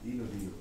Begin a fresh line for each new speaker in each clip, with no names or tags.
Digo, digo.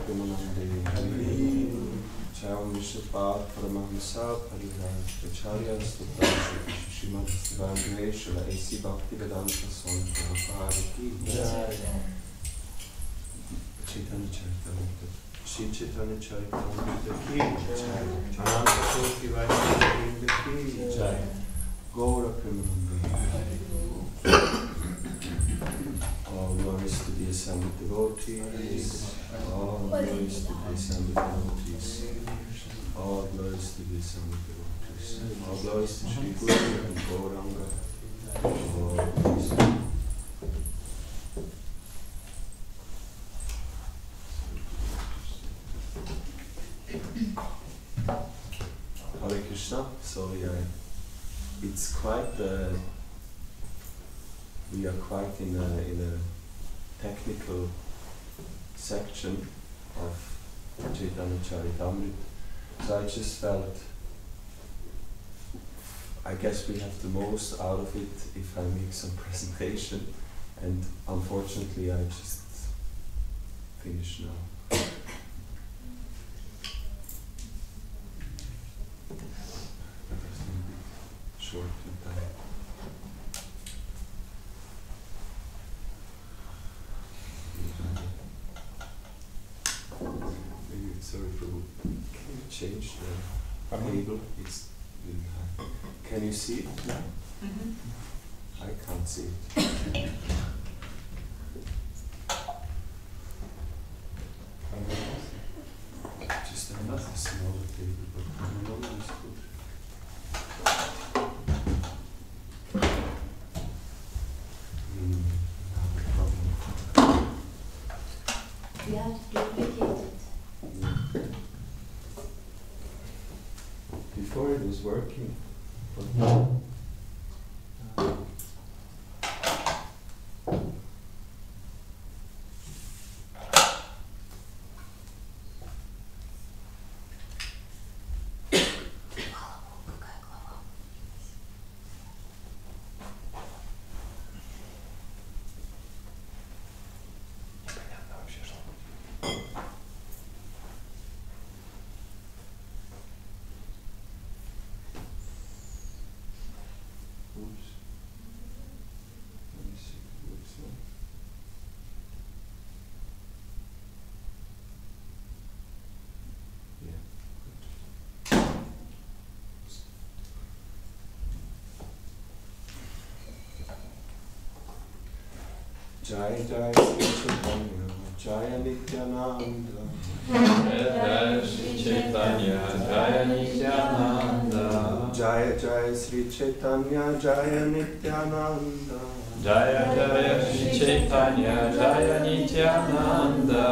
Premanande Jai Om Vishnupada Paramahamsa Parivacharya Stutashi Srimad Sivangre Shula A.C. Bhaktivedanta Swami Prabhupada Ki Jai Chaitanya Charitamrita Shri Chaitanya Charitamrita Ki Jai Ananta Koti Vaishnava Ki Jai Gaura Premanande. All glories to the assembled devotees. All glories to the assembled devotees. All glories to the assembled devotees. All glories to Shri Guru and Gauranga. All glories. Hare Krishna. So it's quite. We are quite in a technical section of Chaitanya Charitamrita. So I just felt, I guess we have the most out of it if I make some presentation, and unfortunately I just finish now. Short in time. Sorry, Prabhu. Can you change the table? It's really high. Can you see it now? Mm-hmm. I can't see it. Just another smaller table, but the number is good.
Yeah, duplicate it.
Before it was working, but now. Jai Jai Sri Chaitanya, Jaya Nityananda.
Jai Sri Chaitanya, Jaya Nityananda.
Jaya Jaya Sri Chaitanya, Jaya Nityananda.
Jaya Jaya Sri Chaitanya, Jaya Nityananda.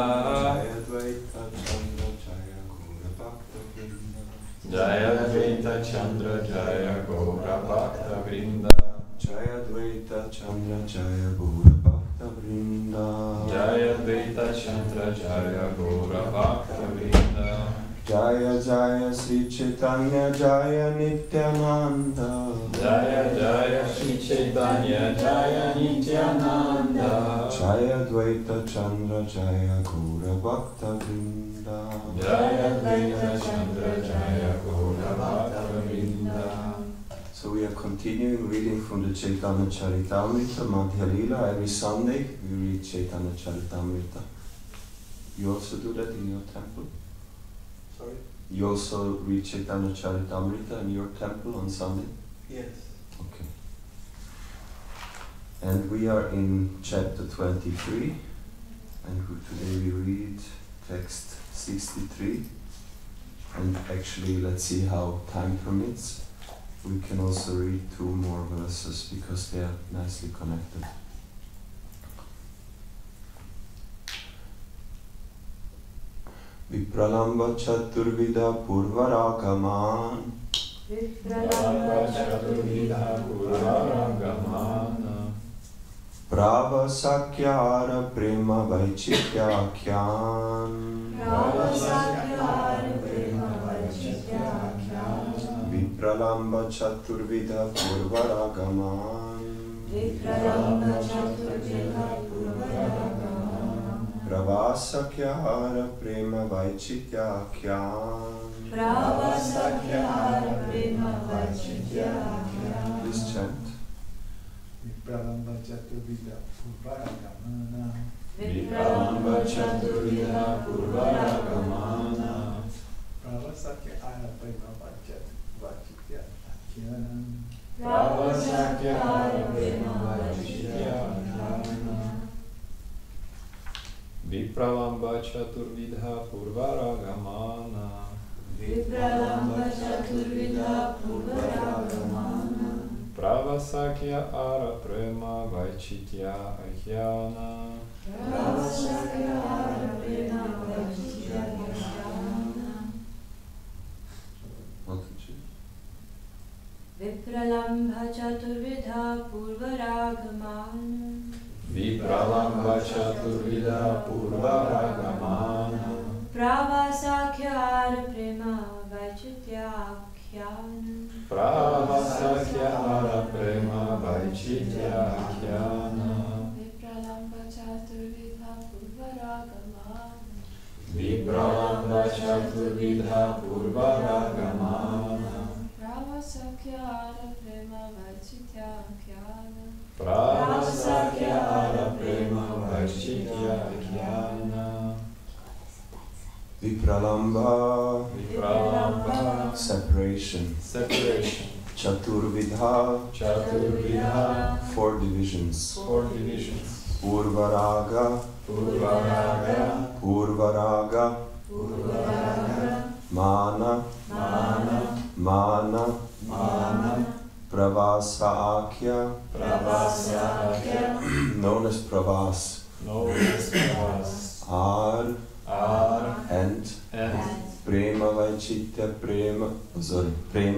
Jaya Dvaita Chandra, Jaya Gaura Bhakta Vrinda.
Jaya Dvaita Chandra, Jaya Gaura Bhakta Vrinda.
Jaya Dvaita Chandra, Jaya Gaura Bhakta Vrinda.
Jaya Dvaita Chandra, Jaya Gaura Bhakta Vrinda.
Jaya Jaya Sri Chaitanya, Jaya Nityananda.
Jaya Jaya Sri Chaitanya, Jaya Nityananda.
Jaya Dvaita Chandra, Jaya Gaura Bhakta Vrinda.
Jaya Dvaita Chandra, Jaya Gaura Bhakta Vrinda.
So we are continuing reading from the Chaitanya Charitamrita, Madhya Lila. Every Sunday we read Chaitanya Charitamrita. You also do that in your temple?
Sorry?
You also read Chaitanya Charitamrita in your temple on Sunday?
Yes.
Okay. And we are in chapter 23, and today we read text 63. And actually, let's see how time permits. We can also read two more verses because they are nicely connected. Vipralamba Chaturvida Purvaragaman.
Vipralamba Chaturvida Purvaragaman.
Prava Sakyara Prema Vaichityakyan.
Prava Sakyara Prema Vaichityakyan.
Vipralamba Chaturvida Purvaragaman.
Vipralamba Chaturvida Purvaragaman.
Pravasakyara prema vaichityakyan.
Pravasakyara prema vaichityakyan.
Please chant.
Vipralamba chaturvida purvaragamana.
Vipralamba chaturvida purvaragamana.
Pravasakyara prema vaichityakyan.
Pravasakyara prema vaichityakyan.
Vipralamba chaturvidha purvaragamana.
Vipralamba chaturvida purvaragamana.
Pravasakya ara prema vaichitya ahyana.
Pravasakyara prema vaichityakyan. Vipralamba chaturvidha purvaragamana.
Vipralamba chaturvidha purvaragamana.
Pravasakyara prema vaichityakyan.
Pravasakya ara prema vaichitya ahyana.
Vipralamba chaturvidha purvaragamana.
Vipralamba chaturvidha purvaragamana.
Pravasakyara prema vaichityakyan.
Pravasakya ara prema vaichitya ahyana.
Vipralamba.
Vipralamba.
Separation.
Separation.
Chaturvidha.
Chaturvidha.
4 divisions.
4 divisions.
Purvaraga.
Purvaraga.
Purvaraga.
Purvaraga.
Mana.
Mana.
Mana.
Mana.
Pravasakya.
Pravasakya.
Known as Pravas.
Known as Pravas.
Ar. And Prema Vaichitya Prema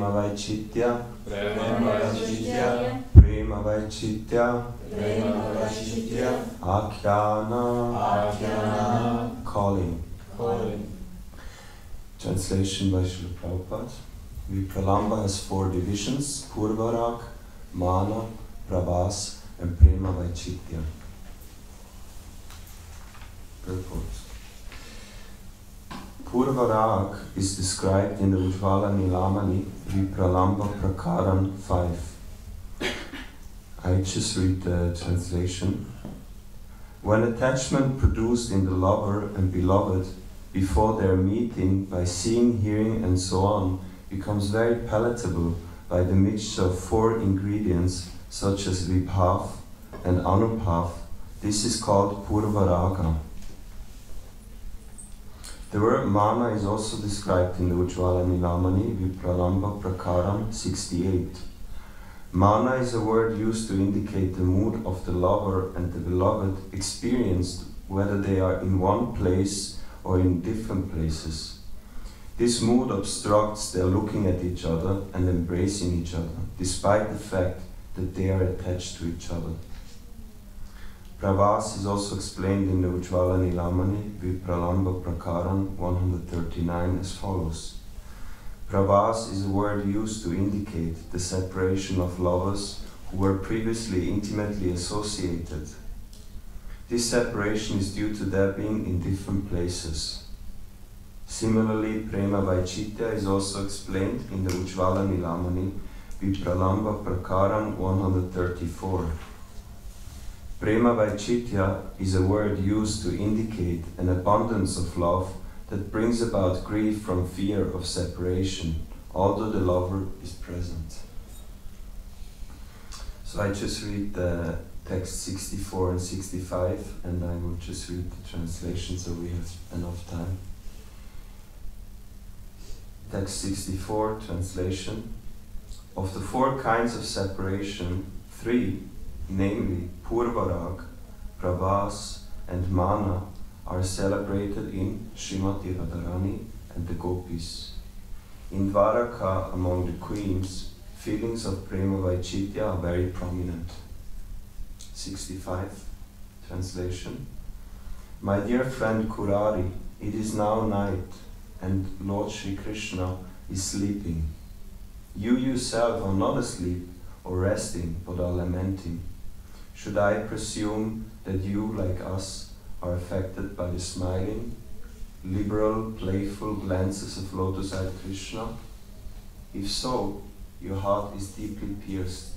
Vaichitya Akhyana calling. Translation by Srila Prabhupada. Vipralamba has 4 divisions: Purvarak, Mana, Pravas and Prema Vaichitya. Purport. Purvarag is described in the Ujjvala Nilamani Vipralamba Prakaran 5. I just read the translation. When attachment produced in the lover and beloved before their meeting by seeing, hearing and so on becomes very palatable by the mixture of 4 ingredients such as Vibhav and Anubhav, this is called Purvaraga. The word mana is also described in the Ujjvala Nilamani Vipralamba Prakaram 68. Mana is a word used to indicate the mood of the lover and the beloved experienced whether they are in one place or in different places. This mood obstructs their looking at each other and embracing each other, despite the fact that they are attached to each other. Pravas is also explained in the Ujjvala Nilamani Vipralamba Prakaran 139 as follows. Pravas is a word used to indicate the separation of lovers who were previously intimately associated. This separation is due to their being in different places. Similarly, Prema Vaichitya is also explained in the Ujjvala Nilamani Vipralamba Prakaran 134. Prema Vaichitya is a word used to indicate an abundance of love that brings about grief from fear of separation, although the lover is present. So I just read the text 64 and 65, and I will just read the translation so we have enough time. Text 64, translation. Of the 4 kinds of separation, 3, namely Purvarag, Pravas and Mana, are celebrated in Srimati Radharani and the Gopis. In Dwaraka, among the queens, feelings of Prema Vaichitya are very prominent. 65, translation. My dear friend Kurari, it is now night, and Lord Sri Krishna is sleeping. You yourself are not asleep or resting, but are lamenting. Should I presume that you, like us, are affected by the smiling, liberal, playful glances of lotus-eyed Krishna? If so, your heart is deeply pierced.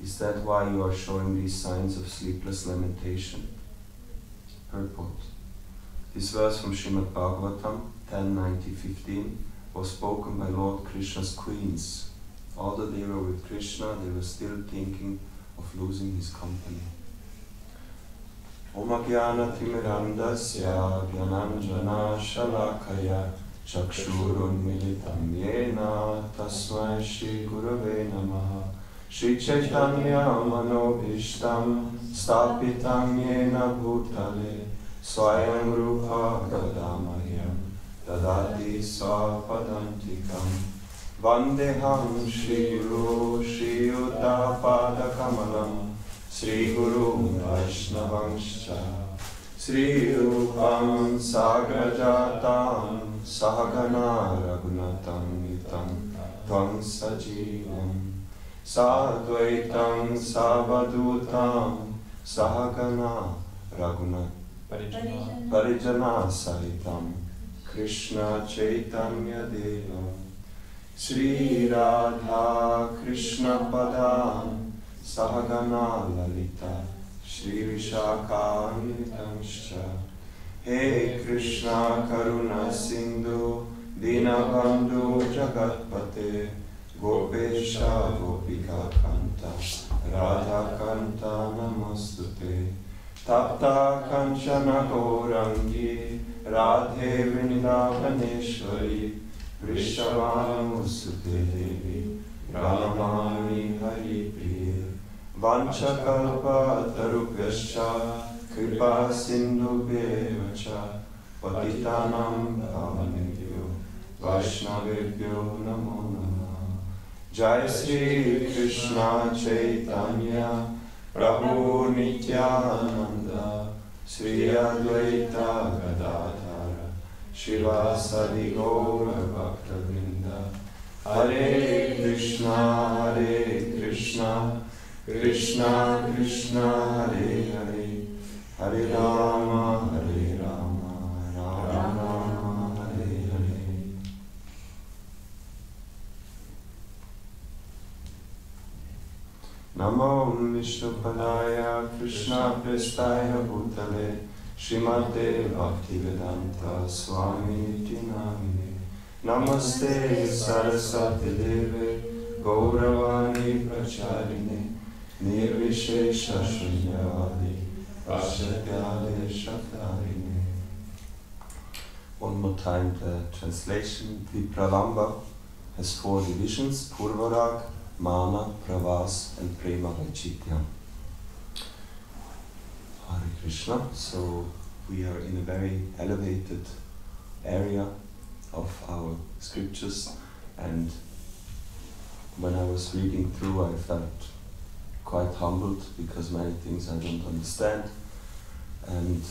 Is that why you are showing these signs of sleepless lamentation? Purport. This verse from Srimad Bhagavatam 10.90.15 was spoken by Lord Krishna's queens. Although they were with Krishna, they were still thinking of losing his company. Om Ajnana Timirandasya Gyananjana Shalakaya Chakshurunmilitam Yena Tasmai Shri Gurave Namaha Shri Chaitanya Manobhishtam Stapitam Yena Bhutale Swayam Rupa Gadamahyam Dadati Swapadantikam Vandeham Shri Guru Shri Uttapada Kamalam Sri Guru Vaishnavangscha Sri Rupam Sagrajatam Sahagana Raghunatam Nitam Tvam Sajivam Sadvaitam Savadutam Sahagana Raghunatam Parijana Sahitam Krishna Chaitanya Devam Sri Radha Krishna Padam Sahagana Lalita Shri Vishakhanitanscha He Krishna Karuna Sindhu Dinabandhu Jagatpate Gopesha Gopika Kanta Radha Kanta Namostute Tapta Kanchana Gaurangi Radhe Vrindavaneshwari Vrishavanusute Devi Pranamami Hari Priye Vanchakalpa Tarupyascha Kripa Sindhu Bevacha Patitanam Pavanebhyo Vaishnavebhyo Namo Namah Jai Sri Krishna Chaitanya Prabhu Nityananda Sri Advaita Gadadhara Shivasadi Gaura Bhakta-vrinda Hare Krishna Krishna Krishna Hare Hare Hare Rama Rama Rama Hare Hare. Namo Vishnupadaya Krishna Prestaya Bhutale Srimate Bhaktivedanta Swami Namine Namaste Saraswati Deve Gauravani Pracharine Nirvishesha Shunyavadi Vashatyade Shaktarine. One more time the translation. Vipralamba has 4 divisions: Purvarag, Mana, Pravas and Prema Vachityam. Hare Krishna. So we are in a very elevated area of our scriptures, and when I was reading through I felt quite humbled because many things I don't understand and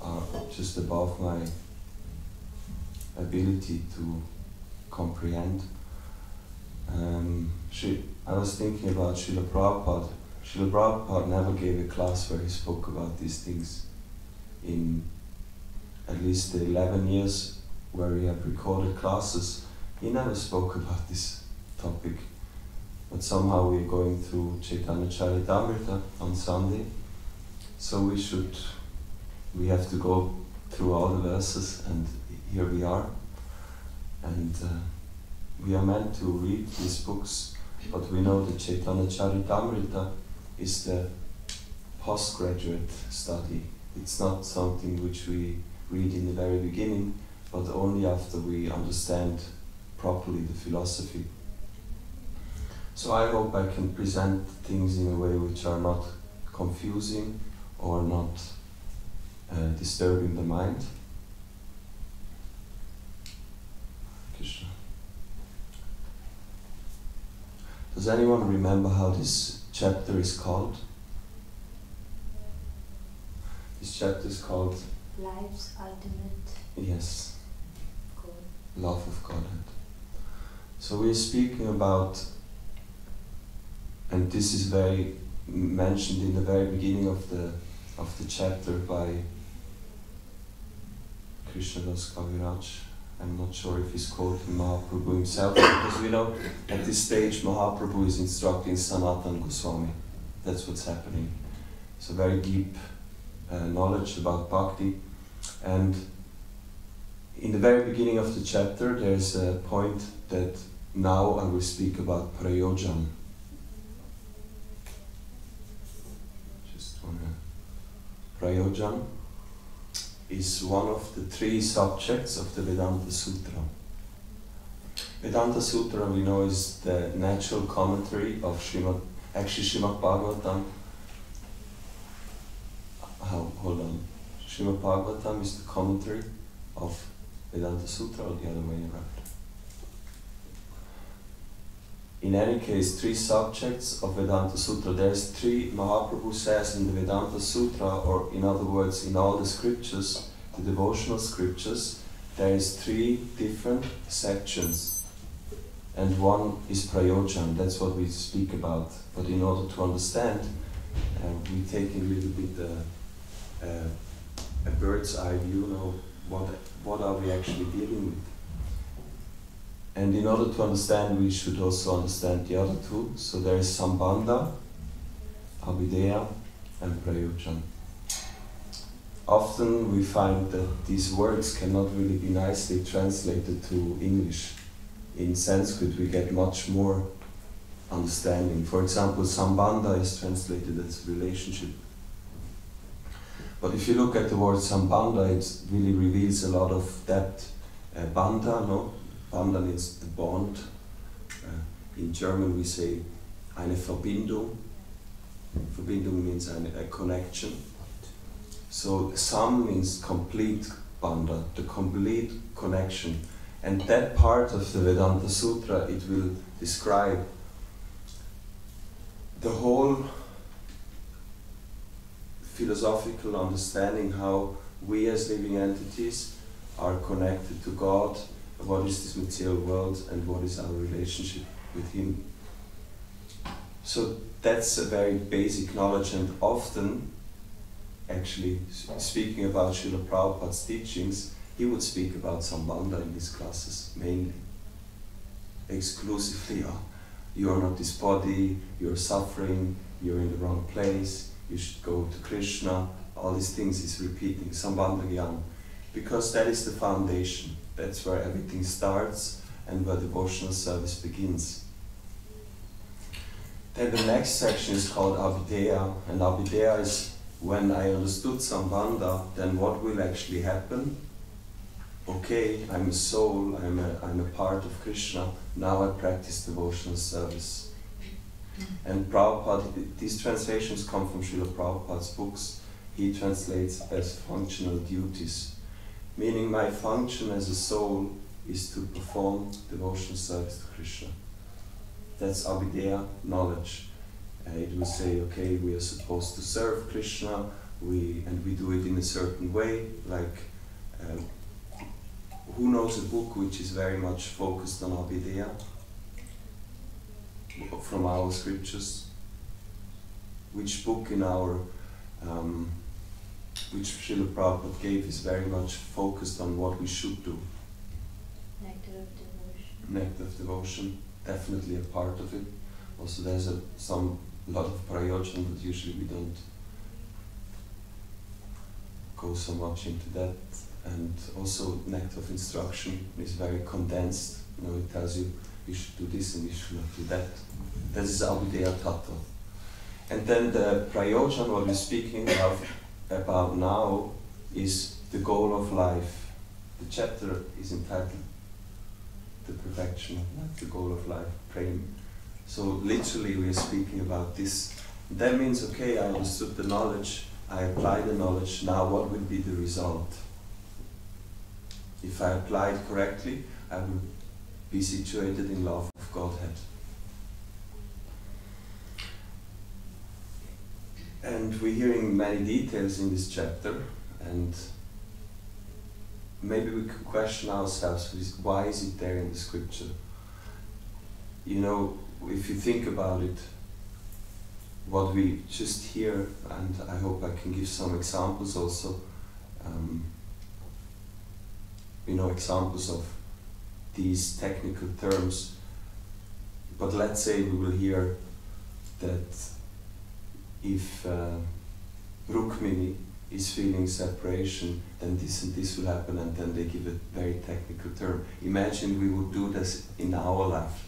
are just above my ability to comprehend. I was thinking about Srila Prabhupada. Srila Prabhupada never gave a class where he spoke about these things. In at least the 11 years where we have recorded classes, he never spoke about this topic. But somehow we're going through Chaitanya Charitamrita on Sunday, so we have to go through all the verses, and here we are. And we are meant to read these books, but we know that Chaitanya Charitamrita is the postgraduate study. It's not something which we read in the very beginning, but only after we understand properly the philosophy. So I hope I can present things in a way which are not confusing or not disturbing the mind. Krishna. Does anyone remember how this chapter is called? This chapter is called
Life's Ultimate
Yes,
Goal.
Love of Godhead. So we're speaking about, and this is very mentioned in the very beginning of the chapter by Krishnadas Kaviraj. I'm not sure if he's quoting Mahaprabhu himself, because we know at this stage Mahaprabhu is instructing Sanatana Goswami. That's what's happening. So very deep knowledge about bhakti. And in the very beginning of the chapter, there's a point that now I will speak about prayojan. Just wanna. Prayojan is one of the 3 subjects of the Vedanta Sutra. Vedanta Sutra, we know, is the natural commentary of Srimad Bhagavatam. Hold on. Srimad Bhagavatam is the commentary of Vedanta Sutra, or the other way around. In any case, 3 subjects of Vedanta Sutra. There's 3, Mahaprabhu says in the Vedanta Sutra, or in other words, in all the scriptures, the devotional scriptures, there is 3 different sections. And one is prayojan, that's what we speak about. But in order to understand, we take a little bit a bird's eye view, what are we actually dealing with. And in order to understand, we should also understand the other 2. So there is Sambandha, Abhideya, and Prayojan. Often we find that these words cannot really be nicely translated to English. In Sanskrit we get much more understanding. For example, Sambandha is translated as relationship. But if you look at the word Sambandha, it really reveals a lot of depth. Bandha, no? Bandha means the bond. In German we say eine Verbindung. Verbindung means a connection. So Sam means complete bandha, the complete connection. And that part of the Vedanta Sutra, it will describe the whole philosophical understanding how we as living entities are connected to God, what is this material world, and what is our relationship with Him. So that's a very basic knowledge, and often, actually, speaking about Srila Prabhupada's teachings, he would speak about Sambandha in his classes, mainly. Exclusively, you're not this body, you're suffering, you're in the wrong place, you should go to Krishna, all these things he's repeating, Sambandha Gyan, because that is the foundation. That's where everything starts and where devotional service begins. Then the next section is called Abhideya, and Abhideya is when I understood Sambandha, then what will actually happen? Okay, I'm a soul, I'm a part of Krishna, now I practice devotional service. And Prabhupada, these translations come from Srila Prabhupada's books. He translates as functional duties, meaning my function as a soul is to perform devotional service to Krishna. That's Abhideya, knowledge. It will say, okay, we are supposed to serve Krishna, and we do it in a certain way, like who knows a book which is very much focused on Abhideya from our scriptures? Which book in our, which Srila Prabhupada gave is very much focused on what we should do?
Nectar of Devotion.
Nectar of Devotion, definitely a part of it. Also there's a lot of prayojan, but usually we don't go so much into that. And also Nectar of Instruction is very condensed. It tells you should do this and you should not do that. That is Abhideya Tattva. And then the prayojan, what we're speaking about now, is the goal of life. The chapter is entitled The Perfection of Life, the goal of life, praying. So literally we are speaking about this. That means, okay, I understood the knowledge, I apply the knowledge, now what will be the result? If I apply it correctly, I will be situated in love of Godhead. And we're hearing many details in this chapter, and maybe we could question ourselves, why is it there in the scripture? If you think about it, what we just hear, and I hope I can give some examples also, examples of these technical terms. But let's say we will hear that if Rukmini is feeling separation, then this and this will happen, and then they give a very technical term. Imagine we would do this in our life.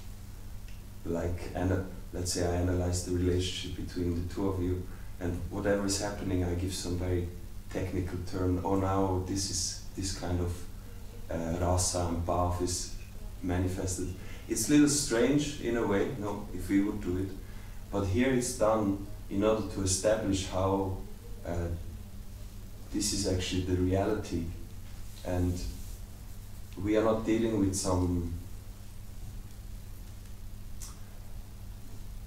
Let's say I analyze the relationship between the two of you, and whatever is happening, I give some very technical term. Oh, now this kind of rasa and bhav is manifested. It's a little strange in a way, if we would do it, but here it's done in order to establish how this is actually the reality, and we are not dealing with some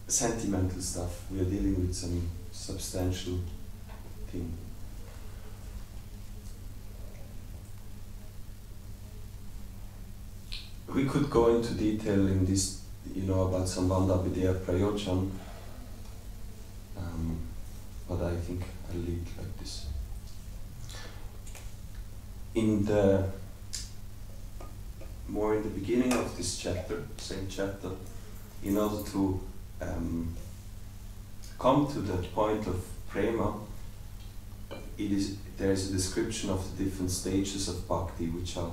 sentimental stuff. We are dealing with some substantial thing. We could go into detail in this, about Sambandha Vidya Prayojan, but I think I'll leave it like this. More in the beginning of this chapter, same chapter, in order to come to the point of prema, there is a description of the different stages of bhakti which are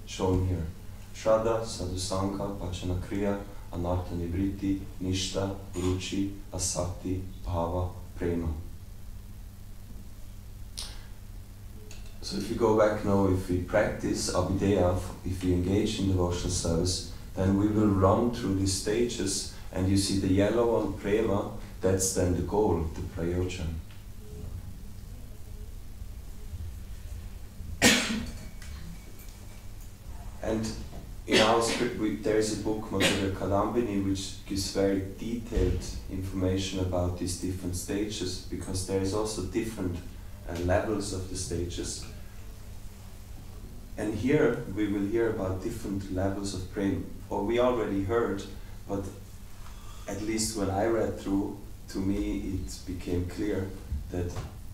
shown here. Shraddha, Sadhusanga, Pajanakriya, Anartha Nivritti, Nishta, Ruchi, Asakti, Bhava, Prema. So if we go back now, if we practice Abhideya, if we engage in devotional service, then we will run through these stages, and you see the yellow one, Prema, that's then the goal, the Prayojan. And in our script, there is a book, Madhurya Kadambini, which gives very detailed information about these different stages, because there is also different levels of the stages. And here we will hear about different levels of prema, or we already heard, but at least when I read through, to me it became clear that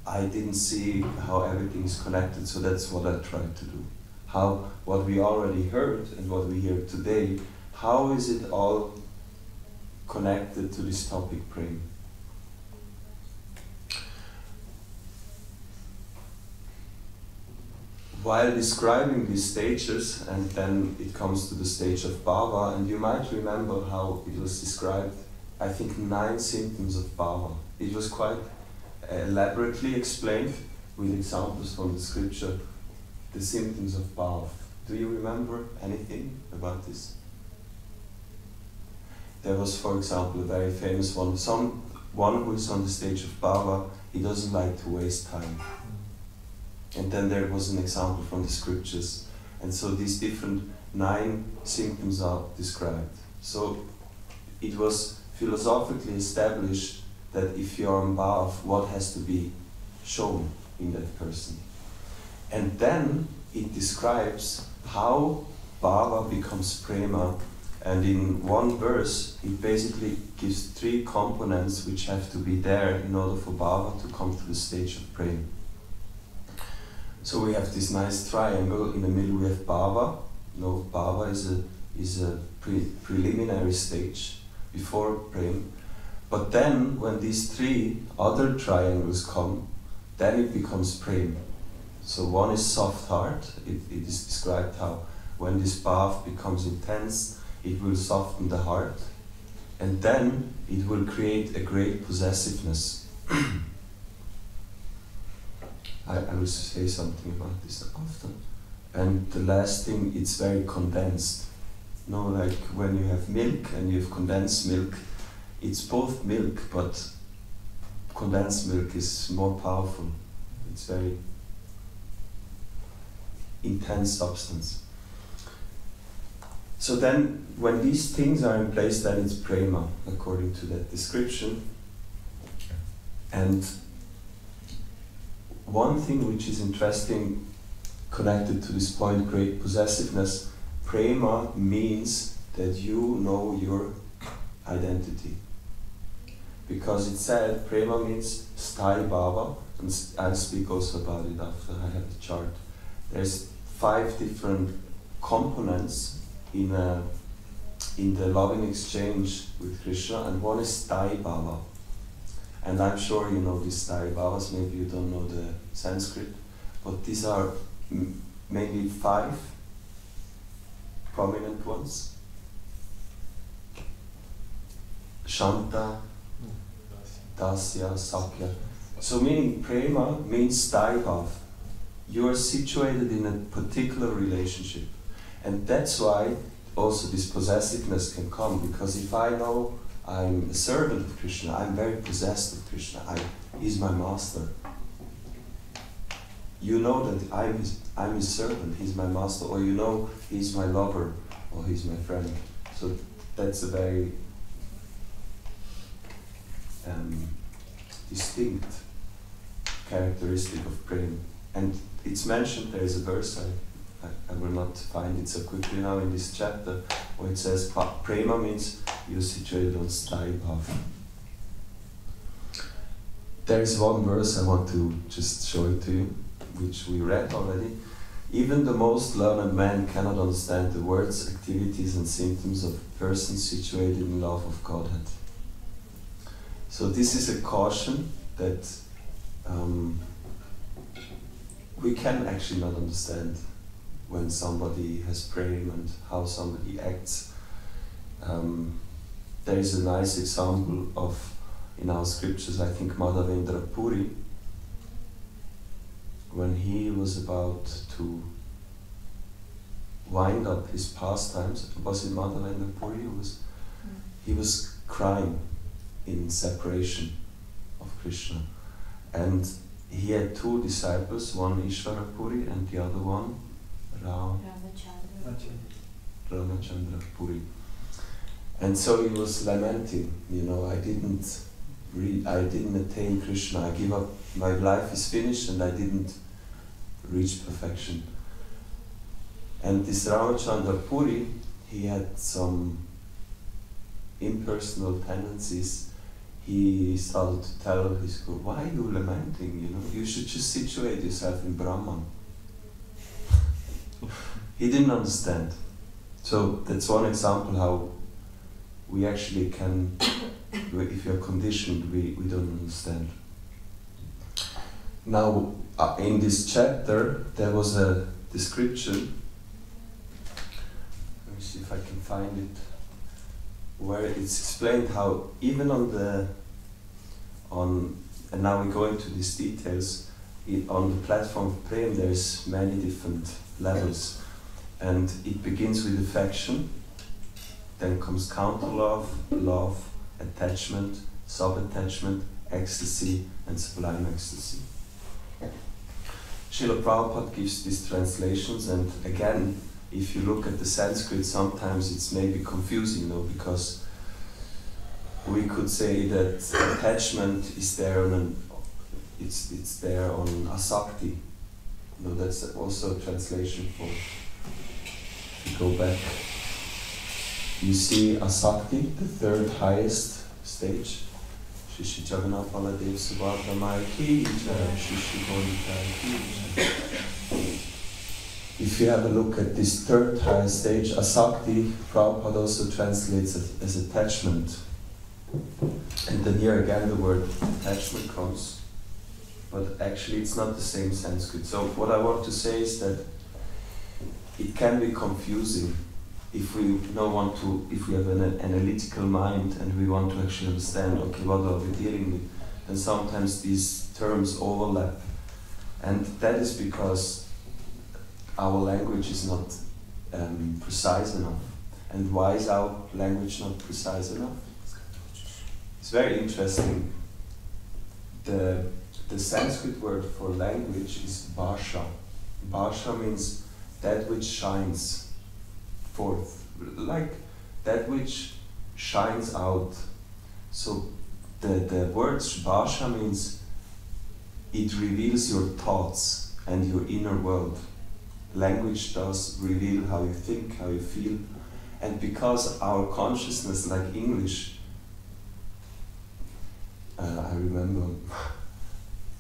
I didn't see how everything is connected, so that's what I tried to do. What we already heard and what we hear today, how is it all connected to this topic, prema? While describing these stages, and then it comes to the stage of bhava, and you might remember how it was described, I think 9 symptoms of bhava. It was quite elaborately explained with examples from the scripture, the symptoms of bhava. Do you remember anything about this? There was, for example, a very famous one. One who is on the stage of bhava, he doesn't like to waste time. And then there was an example from the scriptures. And so these different 9 symptoms are described. So it was philosophically established that if you are in bhava, what has to be shown in that person. And then it describes how bhava becomes prema, and in one verse it basically gives 3 components which have to be there in order for bhava to come to the stage of prema. So we have this nice triangle. In the middle we have bhava. Bhava is a preliminary stage before prema. But then when these 3 other triangles come, then it becomes prema. So one is soft heart. It is described how when this bhava becomes intense, it will soften the heart, and then it will create a great possessiveness. I will say something about this after. And the last thing, it's very condensed. Like when you have milk and you have condensed milk, it's both milk, but condensed milk is more powerful. It's very intense substance. So then, when these things are in place, then it's prema, according to that description. And one thing which is interesting, connected to this point, great possessiveness, prema means that you know your identity. Because it said, prema means sthai bhava, and I'll speak also about it after I have the chart. There's 5 different components in the loving exchange with Krishna, and one is Dai Bhava. And I'm sure you know these Dai Bhavas, maybe you don't know the Sanskrit, but these are mainly 5 prominent ones. Shanta, Dasya, Sakya. So meaning prema means Dai Bhav. You are situated in a particular relationship. And that's why also this possessiveness can come, because if I know I'm a servant of Krishna, I'm very possessed of Krishna, he's my master. You know that I'm his servant, he's my master, or you know he's my lover, or he's my friend. So that's a very distinct characteristic of prema. And it's mentioned, there is a verse, I will not find it so quickly now in this chapter, where it says prema means you're situated on Sthai Bhav. There is one verse I want to just show it to you, which we read already. Even the most learned man cannot understand the words, activities and symptoms of a person situated in love of Godhead. So this is a caution that we can actually not understand when somebody has prema and how somebody acts. There is a nice example of, in our scriptures, I think Madhavendra Puri, when he was about to wind up his pastimes, was it Madhavendra Puri? He was crying in separation of Krishna. And he had 2 disciples, one Ishvara Puri and the other one Ramachandra Puri. And so he was lamenting, you know, I didn't attain Krishna, I give up, my life is finished and I didn't reach perfection. And this Ramachandra Puri, he had some impersonal tendencies. He started to tell his guru, why are you lamenting, you know, you should just situate yourself in Brahman. He didn't understand. So that's one example how we actually can, if you're conditioned, we don't understand. Now, in this chapter, there was a description, let me see if I can find it, where it's explained how even and now we go into these details, on the platform of prema there's many different levels, and it begins with affection, then comes counter love, love, attachment, sub-attachment, ecstasy and sublime ecstasy. Srila Prabhupada gives these translations, and again, if you look at the Sanskrit, sometimes it's maybe confusing, because we could say that attachment is there on it's there on asakti. That's also a translation for. If you go back, you see asakti, the 3rd highest stage. Shishi Jagannath Baladev Subhadramaya ki jai, Shishi Gonditai ki jai. If you have a look at this 3rd highest stage, asakti, Prabhupada also translates it as attachment. And then here again the word attachment comes, but actually it's not the same Sanskrit. So what I want to say is that it can be confusing if we have an analytical mind and we want to actually understand, okay, what are we dealing with? And sometimes these terms overlap. And that is because our language is not precise enough. And why is our language not precise enough? It's very interesting. The Sanskrit word for language is bhasha. Bhasha means that which shines forth, like that which shines out. So the word bhasha means it reveals your thoughts and your inner world. Language does reveal how you think, how you feel. And because our consciousness, like English, I remember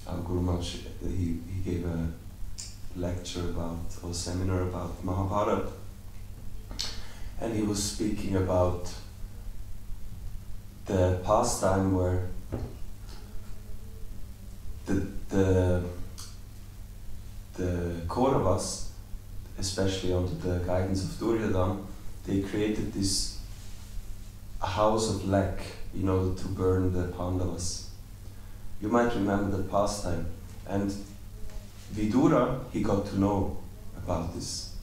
our Guru Maharaj, he gave a lecture about, or seminar about Mahabharata, and he was speaking about the pastime where the Kauravas, especially under the guidance of Duryodhana, they created this house of lac in order to burn the Pandavas. You might remember the pastime. And Vidura, he got to know about this.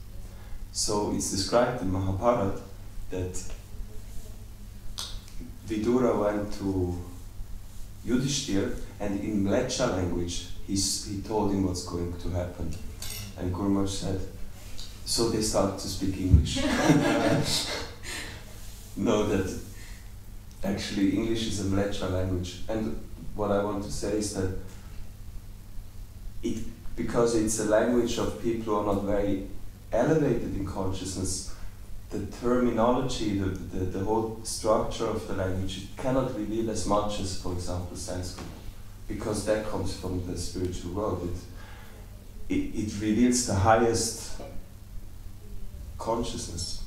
So it's described in Mahabharata that Vidura went to Yudhishthir, and in Mleccha language he told him what's going to happen. And Gurmaj said, so they started to speak English. Know that actually English is a Mleccha language. And what I want to say is that because it's a language of people who are not very elevated in consciousness, the terminology, the whole structure of the language, it cannot reveal as much as, for example, Sanskrit, because that comes from the spiritual world. It reveals the highest consciousness.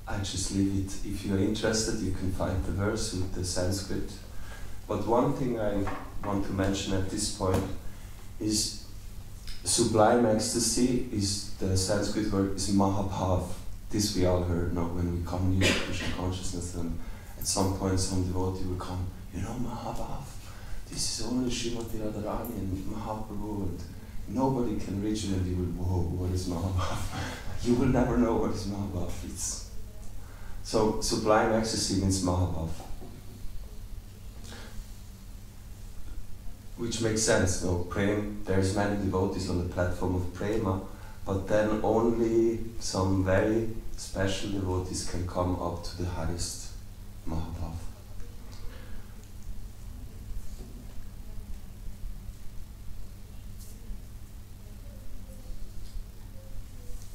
I just leave it. If you're interested, you can find the verse with the Sanskrit. But one thing I want to mention at this point is sublime ecstasy. Is the Sanskrit word is Mahabhav. This we all heard now when we come near Krishna consciousness, and at some point some devotee will come, Mahabhav. This is only Srimati Radharani and Mahaprabhu, and nobody can reach it, and you will, whoa, what is Mahabhav? You will never know what is Mahabhav. So sublime ecstasy means Mahabhav. Which makes sense, there's many devotees on the platform of prema, but then only some very special devotees can come up to the highest Mahabhav.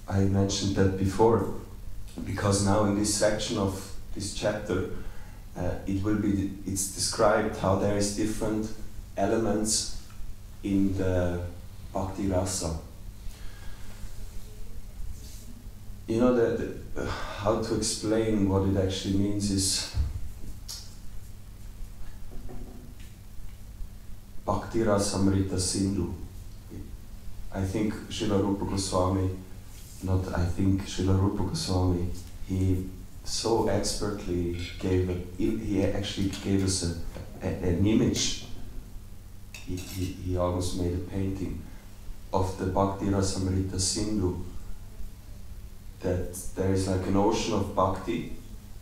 I mentioned that before, because now in this section of this chapter, it's described how there is different elements in the Bhakti Rasa. How to explain what it actually means is Bhakti Rasamrita Sindhu. I think Srila Rupa Goswami, he so expertly he actually gave us an image. He almost made a painting of the Bhakti Rasamrita Sindhu, that there is like an ocean of bhakti,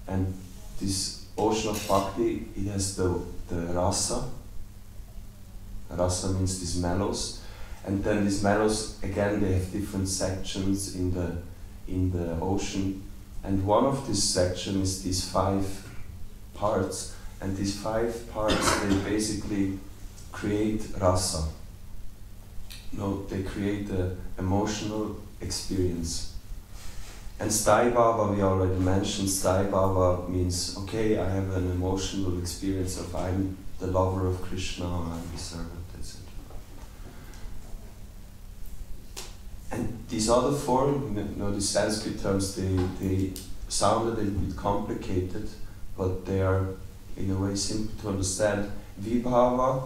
and this ocean of bhakti, it has the rasa. Rasa means these mellows, and then these mellows, again, they have different sections in the ocean, and one of these sections is these 5 parts, and these 5 parts, they basically create rasa. They create an emotional experience. And Sthai Bhava, we already mentioned, Sthai Bhava means, okay, I have an emotional experience of I'm the lover of Krishna, I'm the servant, etc. And these other 4, the Sanskrit terms, they sound a little bit complicated, but they are in a way simple to understand. Vibhava,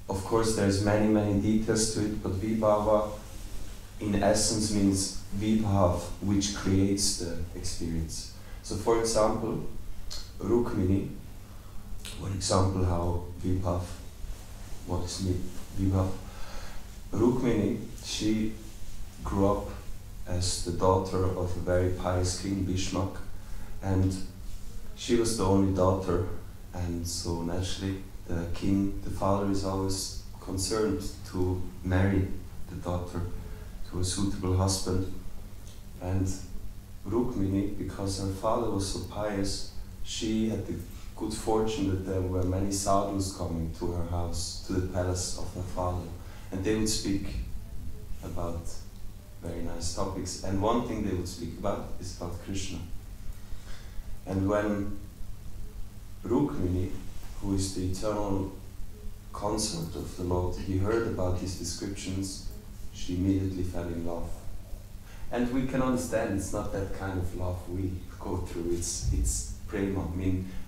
of course there's many details to it, but Vibhava in essence means Vibhav, which creates the experience. So for example, Rukmini, one example how Vibhav, what is Vibhav? Rukmini, she grew up as the daughter of a very pious king, Bhishmak, and she was the only daughter, and so naturally the king, the father, is always concerned to marry the daughter to a suitable husband. And Rukmini, because her father was so pious, she had the good fortune that there were many sadhus coming to her house, to the palace of her father, and they would speak about very nice topics. And one thing they would speak about is about Krishna. And when Rukmini, who is the eternal consort of the Lord, he heard about these descriptions, she immediately fell in love. And we can understand it's not that kind of love we go through, it's prema,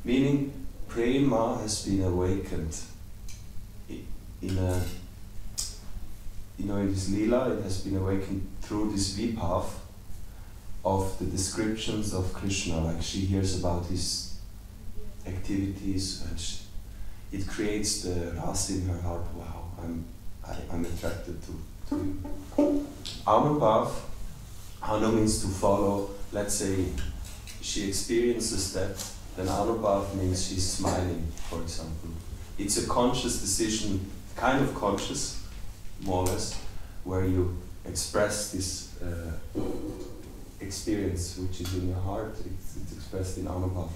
meaning prema has been awakened in this lila, it has been awakened through this vipav of the descriptions of Krishna, like she hears about his activities and it creates the rasa in her heart. Wow, I'm attracted to you. Anubhav, Anu means to follow. Let's say she experiences that, then Anubhav means she's smiling, for example. It's a conscious decision, kind of conscious, more or less, where you express this experience which is in your heart, it's expressed in Anubhav.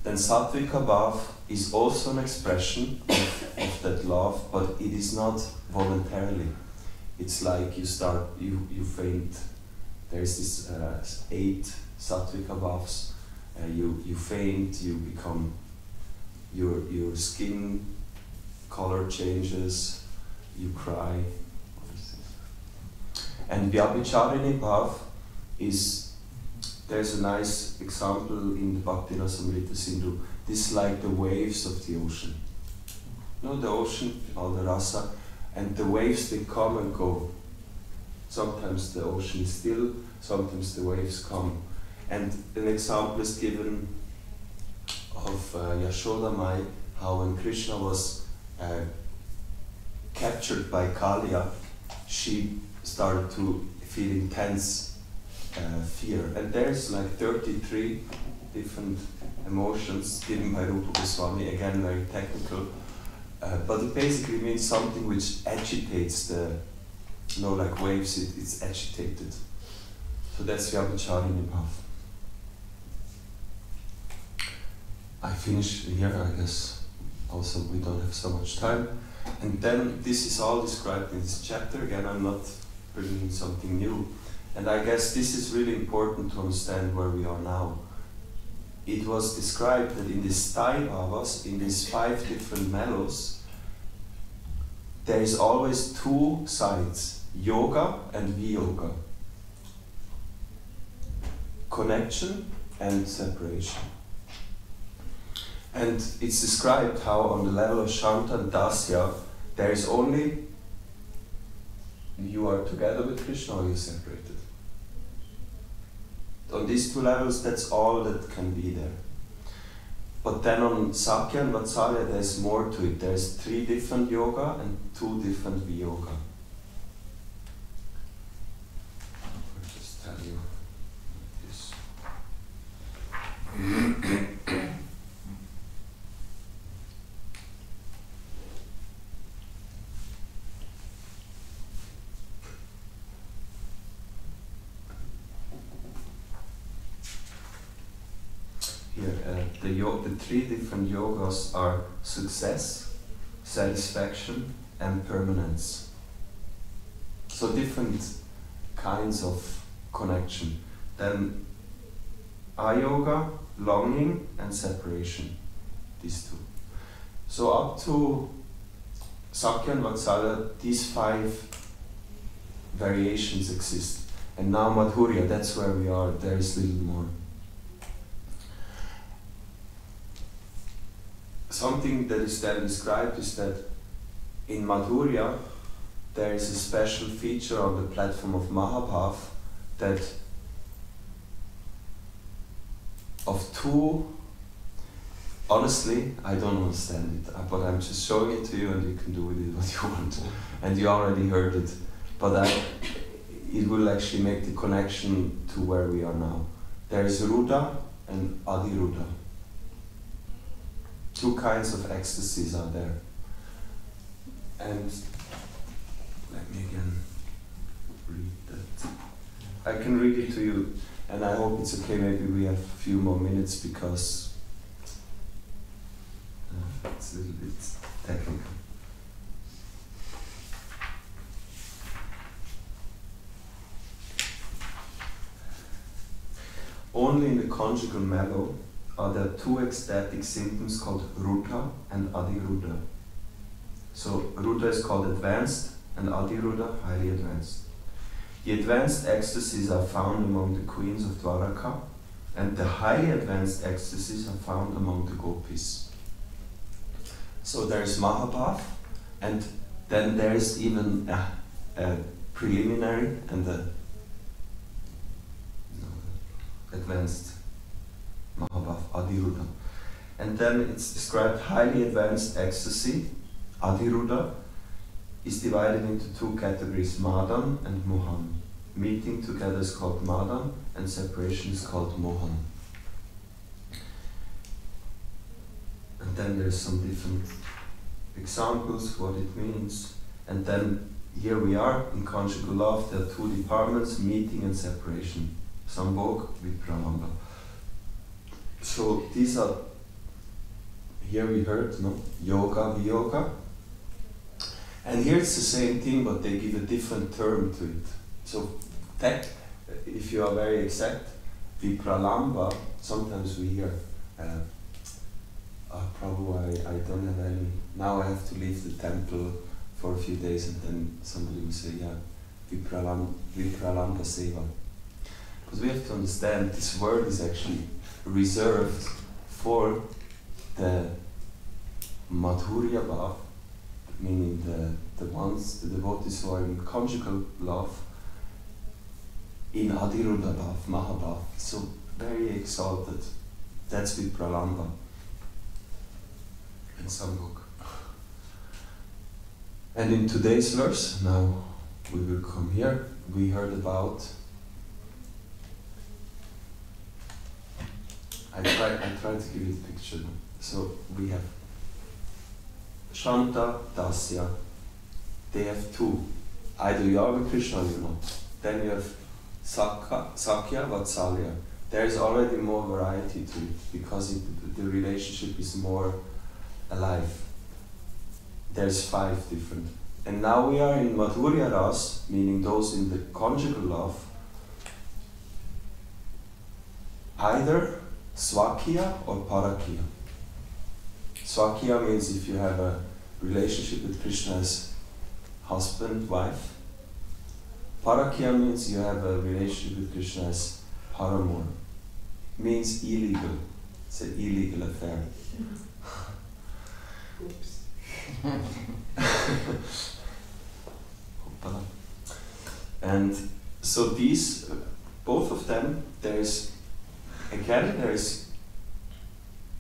Then Sattvika Bhav is also an expression of that love, but it is not voluntarily. It's like you faint. There's this 8 Sattvika Bhavs. You faint, you become, your skin color changes, you cry. And Vyabhicharini Bhav is, there's a nice example in the Bhakti Rasamrita Sindhu. This is like the waves of the ocean. You know the ocean, all the rasa, and the waves, they come and go. Sometimes the ocean is still, sometimes the waves come. And an example is given of Yashoda Mai, how when Krishna was captured by Kaliya, she started to feel intense fear. And there's like 33 different emotions given by Rupa Goswami, again very technical, but it basically means something which agitates the, like waves, it's agitated. So that's Vyabhicharini Bhav. I finish here, I guess. Also, we don't have so much time. And then this is all described in this chapter. Again, I'm not bringing something new. And I guess this is really important to understand where we are now. It was described that in these Sthai Bhavas, in these 5 different mellows, there is always 2 sides, yoga and viyoga. Connection and separation. And it's described how on the level of Shanta and Dasya, there is only you are together with Krishna or you're separated. On these 2 levels, that's all that can be there. But then on Sakya and Vatsalya, there's more to it. There's 3 different yoga and 2 different viyoga. I'll just tell you this. The 3 different yogas are success, satisfaction, and permanence. So different kinds of connection. Then ayoga, longing, and separation. These 2. So up to Sakya and Vatsalya, these 5 variations exist. And now Madhurya, that's where we are. There is little more. Something that is then described is that in Madhurya there is a special feature on the platform of Mahabhav that of 2, honestly, I don't understand it, but I'm just showing it to you and you can do with it what you want. And you already heard it, but it will actually make the connection to where we are now. There is Ruda and Adiruda. 2 kinds of ecstasies are there. And let me again read that. I can read it to you, and I hope it's okay. Maybe we have a few more minutes because it's a little bit technical. Only in the conjugal mellow are there two ecstatic symptoms called Rudha and Adhirudha. So Rudha is called advanced and Adhirudha highly advanced. The advanced ecstasies are found among the queens of Dwaraka, and the highly advanced ecstasies are found among the gopis. So there is Mahabhav, and then there is even a preliminary and a advanced Mahabhav, Adhirudha. And then it's described highly advanced ecstasy, Adhirudha, is divided into two categories, Madan and Mohan. Meeting together is called Madan and separation is called Mohan. And then there's some different examples, what it means. And then here we are in conjugal love, there are two departments, meeting and separation. Sambhog, Vipralambha. So these are, here we heard, no? Yoga, Viyoga. And here it's the same thing, but they give a different term to it. So that, if you are very exact, Vipralambha, sometimes we hear, probably I don't have any, now I have to leave the temple for a few days, and then somebody will say, yeah, Vipralambha Seva. Because we have to understand, this word is actually reserved for the Madhurya Bhav, meaning the ones, the devotees who are in conjugal love, in Adhirudha Bhav, Mahabhav, so very exalted. That's Vipralambha in some book. And in today's verse, now we will come here, we heard about, I try to give you a picture. So we have Shanta, Dasya, they have two. Either you are with Krishna or you're not. Then you have Sakya, Vatsalya. There is already more variety to it because the relationship is more alive. There's 5 different. And now we are in Madhurya Ras, meaning those in the conjugal love. Either Swakya or Parakya. Swakya means if you have a relationship with Krishna as husband, wife. Parakya means you have a relationship with Krishna as paramour. Means illegal. It's an illegal affair.
Oops.
And so these, both of them, there is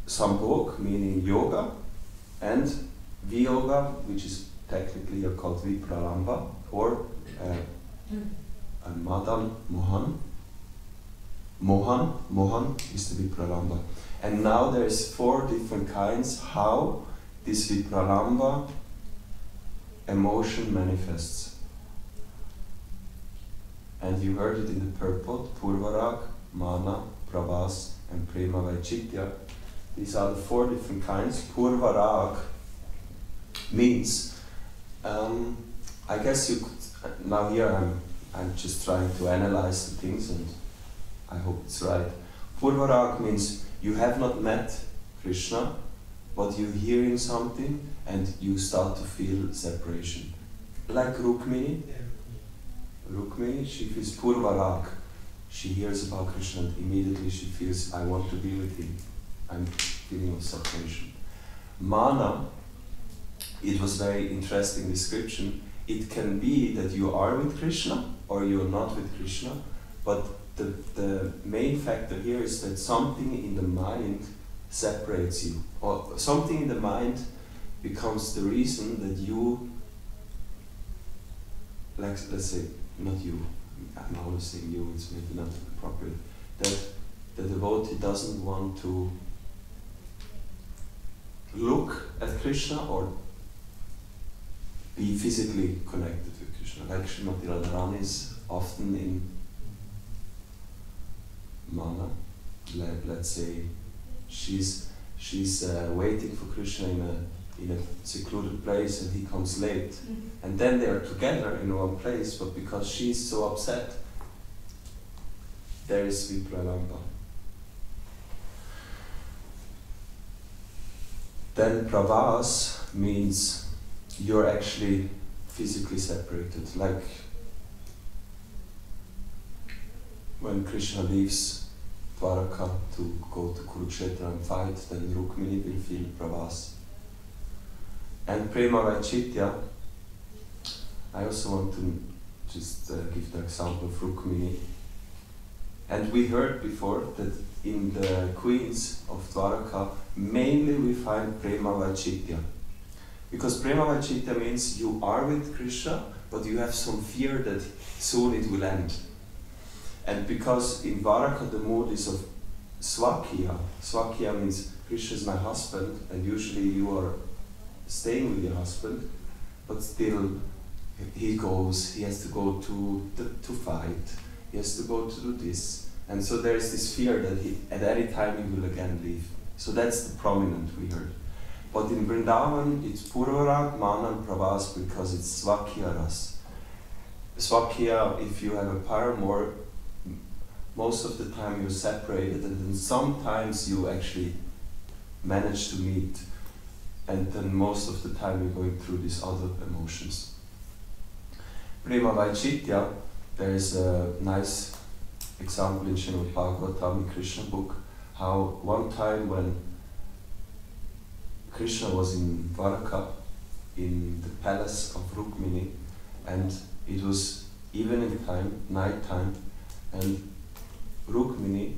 Sambhog, meaning yoga, and Viyoga, which is technically called Vipralambha, or Madan, Mohan. Mohan is the Vipralambha. And now there is 4 different kinds how this Vipralambha emotion manifests. And you heard it in the purport, Purvarag, Mana, Pravas, and Prema Vaichitya. These are the 4 different kinds. Purvarag means, I guess you could, now here I'm just trying to analyze the things and I hope it's right. Purvarag means you have not met Krishna, but you're hearing something and you start to feel separation. Like Rukmini. Rukmini, she feels Purvarag. She hears about Krishna and immediately she feels, I want to be with him. I'm feeling of separation. Mana, it was very interesting description. It can be that you are with Krishna or you're not with Krishna, but the main factor here is that something in the mind separates you, or something in the mind becomes the reason that you, like, let's say, not you, I'm always saying you, it's maybe not appropriate, that the devotee doesn't want to look at Krishna or be physically connected with Krishna. Like Srimati Radharani is often in Mana, let's say she's waiting for Krishna in a secluded place and he comes late. And then they are together in one place, but because she's so upset, there is Vipralambha. Then pravas means you're actually physically separated, like when Krishna leaves Dwaraka to go to Kurukshetra and fight, then Rukmini will feel pravas. And prema vaichitya, I also want to just give the example of Rukmini. And we heard before that in the queens of Dwaraka, mainly we find prema vaichitya. Because prema vaichitya means you are with Krishna, but you have some fear that soon it will end. And because in Dwaraka the mood is of Swakya. Swakya means Krishna is my husband, and usually you are staying with your husband, but still he has to go to fight, he has to go to do this. And so there is this fear that at any time he will again leave. So that's the prominent we heard. But in Vrindavan it's Purvarat, Mana and Pravas because it's Swakya ras. Swakya, if you have a paramour, most of the time you're separated, and then sometimes you actually manage to meet, and then most of the time you're going through these other emotions. Prema Vaichitya, there is a nice example in Srimad Bhagavatam, in Krishna book, how one time when Krishna was in Dwaraka, in the palace of Rukmini, and it was evening time, night time, and Rukmini,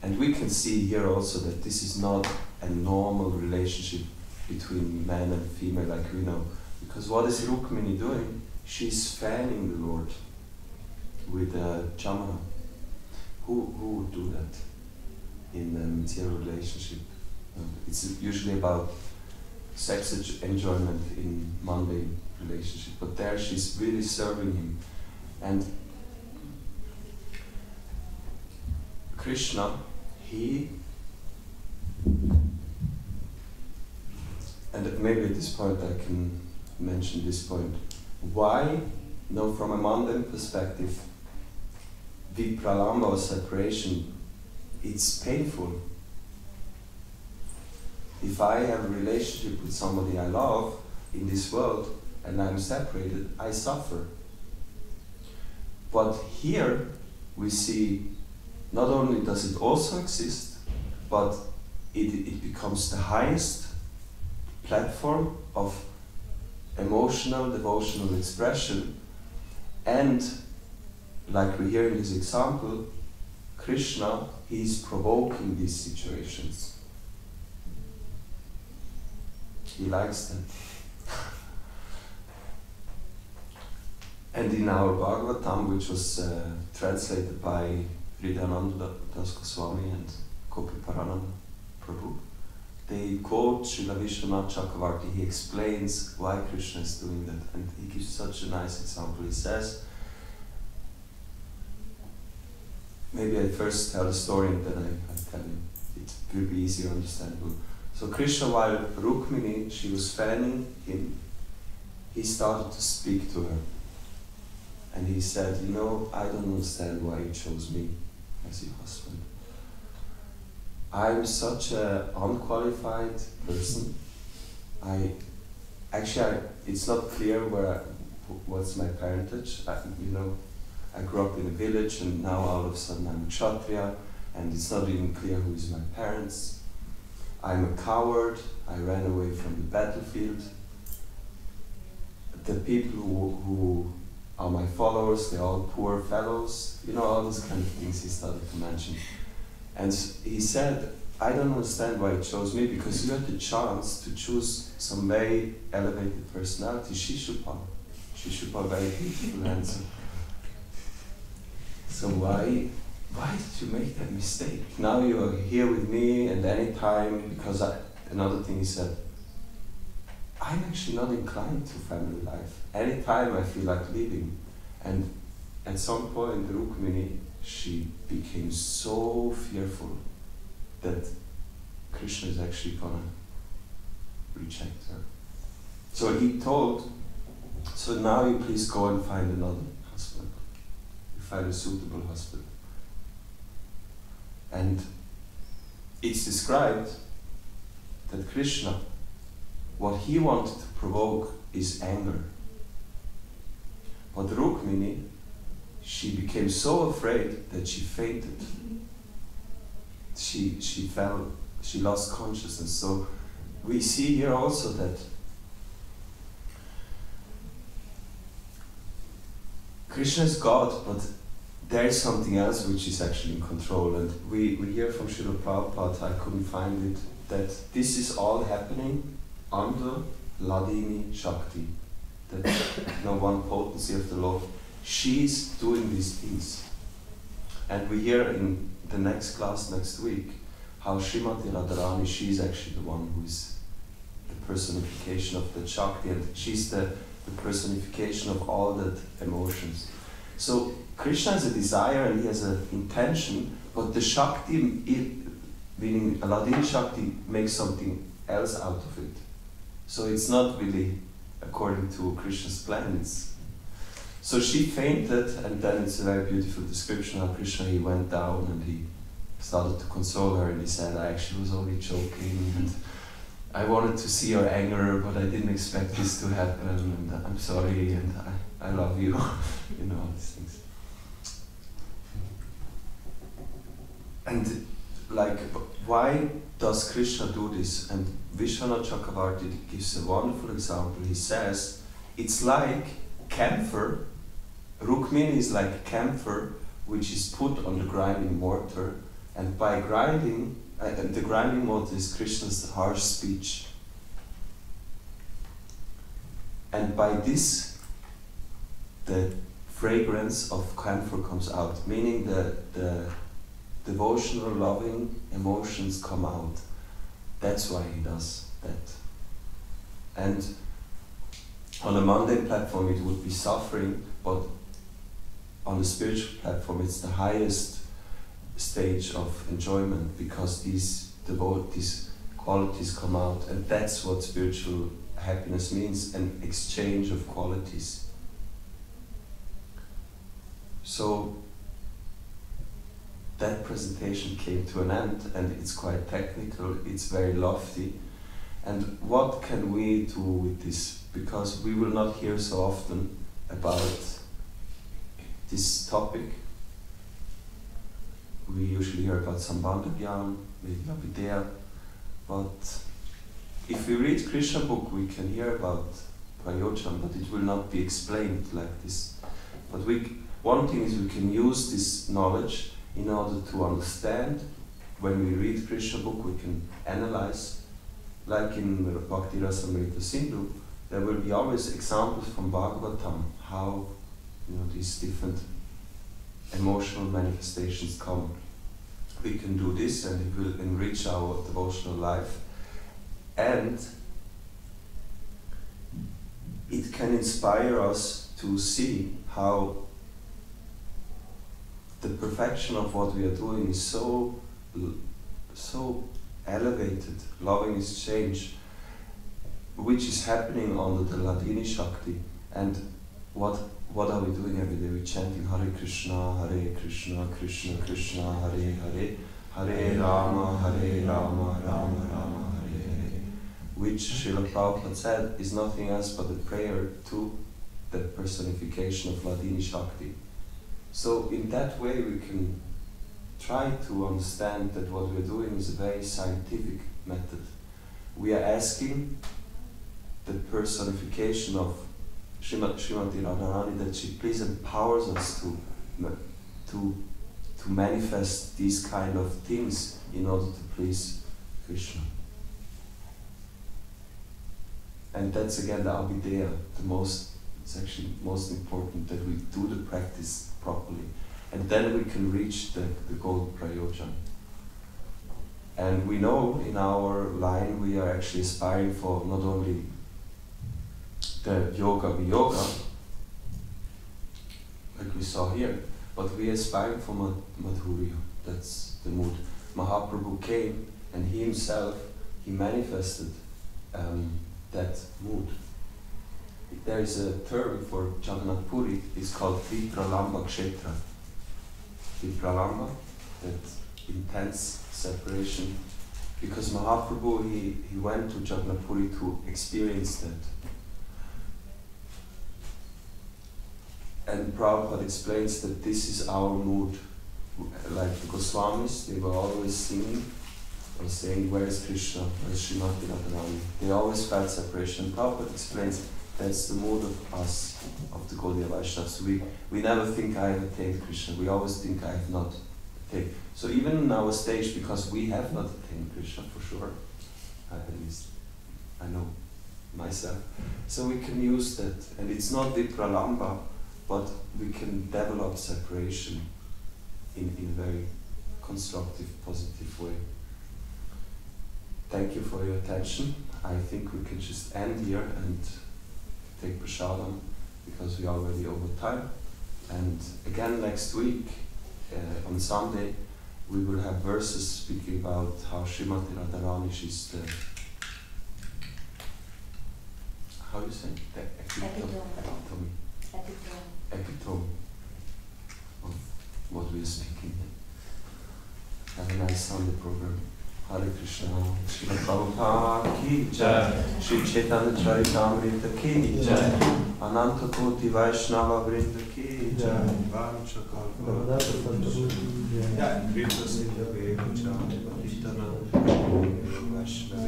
and we can see here also that this is not a normal relationship between man and female like we know. Because what is Rukmini doing? She's fanning the Lord with a chamara. Who would do that in a material relationship? It's usually about sex enjoyment in mundane relationship, but there she's really serving him. And Krishna, and maybe at this point I can mention this point. Why? No, from a mundane perspective, vipralamba or separation, it's painful. If I have a relationship with somebody I love in this world and I'm separated, I suffer. But here we see not only does it also exist, but it becomes the highest platform of emotional, devotional expression. And like we hear in this example, Krishna, he's provoking these situations. He likes them. And in our Bhagavatam, which was translated by Hridayananda Das Goswami and Gopi Parananda Prabhu, they quote Srila Vishwanath Chakravarti. He explains why Krishna is doing that, and he gives such a nice example. He says, maybe I first tell the story and then I tell you. It will be easier understandable. So Krishna, while Rukmini, she was fanning him, he started to speak to her. And he said, you know, I don't understand why you chose me as your husband. I'm such an unqualified person. It's not clear what's my parentage. I grew up in a village and now all of a sudden I'm a Kshatriya, and it's not even clear who is my parents. I'm a coward. I ran away from the battlefield. The people who are my followers, they're all poor fellows. You know, all those kind of things he started to mention. And he said, I don't understand why you chose me, because you had the chance to choose some very elevated personality, Shishupal, very beautiful, handsome. So why did you make that mistake? Now you are here with me, and anytime, because another thing he said, I'm actually not inclined to family life. Anytime I feel like leaving. And at some point, Rukmini, she became so fearful that Krishna is actually gonna reject her. So he told, so now you please go and find another husband. You find a suitable husband. And it's described that Krishna, what he wanted to provoke is anger. But Rukmini, she became so afraid that she fainted. She fell, she lost consciousness. So we see here also that Krishna is God, but there is something else which is actually in control. And we hear from Srila Prabhupada, I couldn't find it, that this is all happening under Hladini Shakti. That one potency of the Lord. She's doing these things. And we hear in the next class next week how Srimati Radharani, she's actually the one who is the personification of the Shakti, and she's the personification of all that emotions. So Krishna has a desire and he has an intention, but the Shakti, meaning Hladini Shakti, makes something else out of it. So it's not really according to Krishna's plans. So she fainted, and then it's a very beautiful description how Krishna, he went down and he started to console her, and he said, I actually was only joking, and I wanted to see your anger, but I didn't expect this to happen, and I'm sorry, and I love you, you know, all these things. And like, why does Krishna do this? And Vishwanath Chakravarti gives a wonderful example. He says, it's like camphor. Rukmini is like camphor, which is put on the grinding mortar, and by grinding, the grinding mortar is Krishna's harsh speech. And by this, the fragrance of camphor comes out, meaning the devotional, loving emotions come out. That's why he does that. And on a mundane platform it would be suffering, but on the spiritual platform it's the highest stage of enjoyment, because these qualities come out, and that's what spiritual happiness means, an exchange of qualities. So that presentation came to an end, and it's quite technical, it's very lofty. And what can we do with this? Because we will not hear so often about this topic. We usually hear about Sambandha Gyan, maybe Abhidheya, but if we read Krishna book, we can hear about Prayojan, but it will not be explained like this. But one thing is we can use this knowledge in order to understand. When we read Krishna book, we can analyze. Like in Bhakti Rasamrita Sindhu, there will be always examples from Bhagavatam, how these different emotional manifestations come. We can do this, and it will enrich our devotional life, and it can inspire us to see how the perfection of what we are doing is so elevated, loving exchange, which is happening under the Hladini Shakti. And what are we doing every day? We're chanting Hare Krishna, Krishna Krishna, Hare Hare, Hare Rama, Rama Rama, Hare Hare, which Srila Prabhupada said is nothing else but a prayer to the personification of Hladini Shakti. So in that way we can try to understand that what we're doing is a very scientific method. We are asking the personification of Srimati Radharani that she please empowers us to manifest these kind of things in order to please Krishna. And that's again the Abhidheya, it's actually most important that we do the practice properly. And then we can reach the golden prayojan. And we know in our line we are actually aspiring for not only the yoga viyoga, like we saw here, but we are aspiring for madhurya. That's the mood. Mahaprabhu came and he himself, he manifested that mood. There is a term for Jagannath Puri, it's called Vipralamba Kshetra. Vipralamba, that intense separation because Mahaprabhu, he went to Jagannathpuri to experience that. And Prabhupada explains that this is our mood. Like the Goswamis, they were always singing or saying, where is Krishna, where is Srimati Radharani? They always felt separation. And Prabhupada explains that's the mood of us, of the Gaudiya Vaishnavas. We never think I have attained Krishna, we always think I have not attained. So even in our stage, because we have not attained Krishna for sure, at least I know myself, so we can use that. And it's not vipralamba, but we can develop separation in a very constructive, positive way. Thank you for your attention. I think we can just end here and take prasadam because we are already over time. And again next week, on Sunday, we will have verses speaking about how Srimati Radharani, she's the, how do you say? The epitome of what we are speaking. Have a nice Sunday program. Hare Krishna, Srila Prabhupada ki jai, Shri Chaitanya Charitamrita ki jai, Ananta Koti Vaishnava Vrinda ki jai, Vancha Kalpa Jai, Krishna Sindha Vega Chari Vaishnava Vaishnava.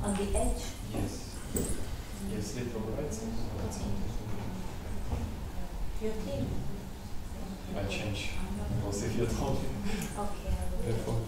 On the edge?
Yes. Yes, little right.
Your thing?
I change. Also, if you're talking.
Okay.
Therefore.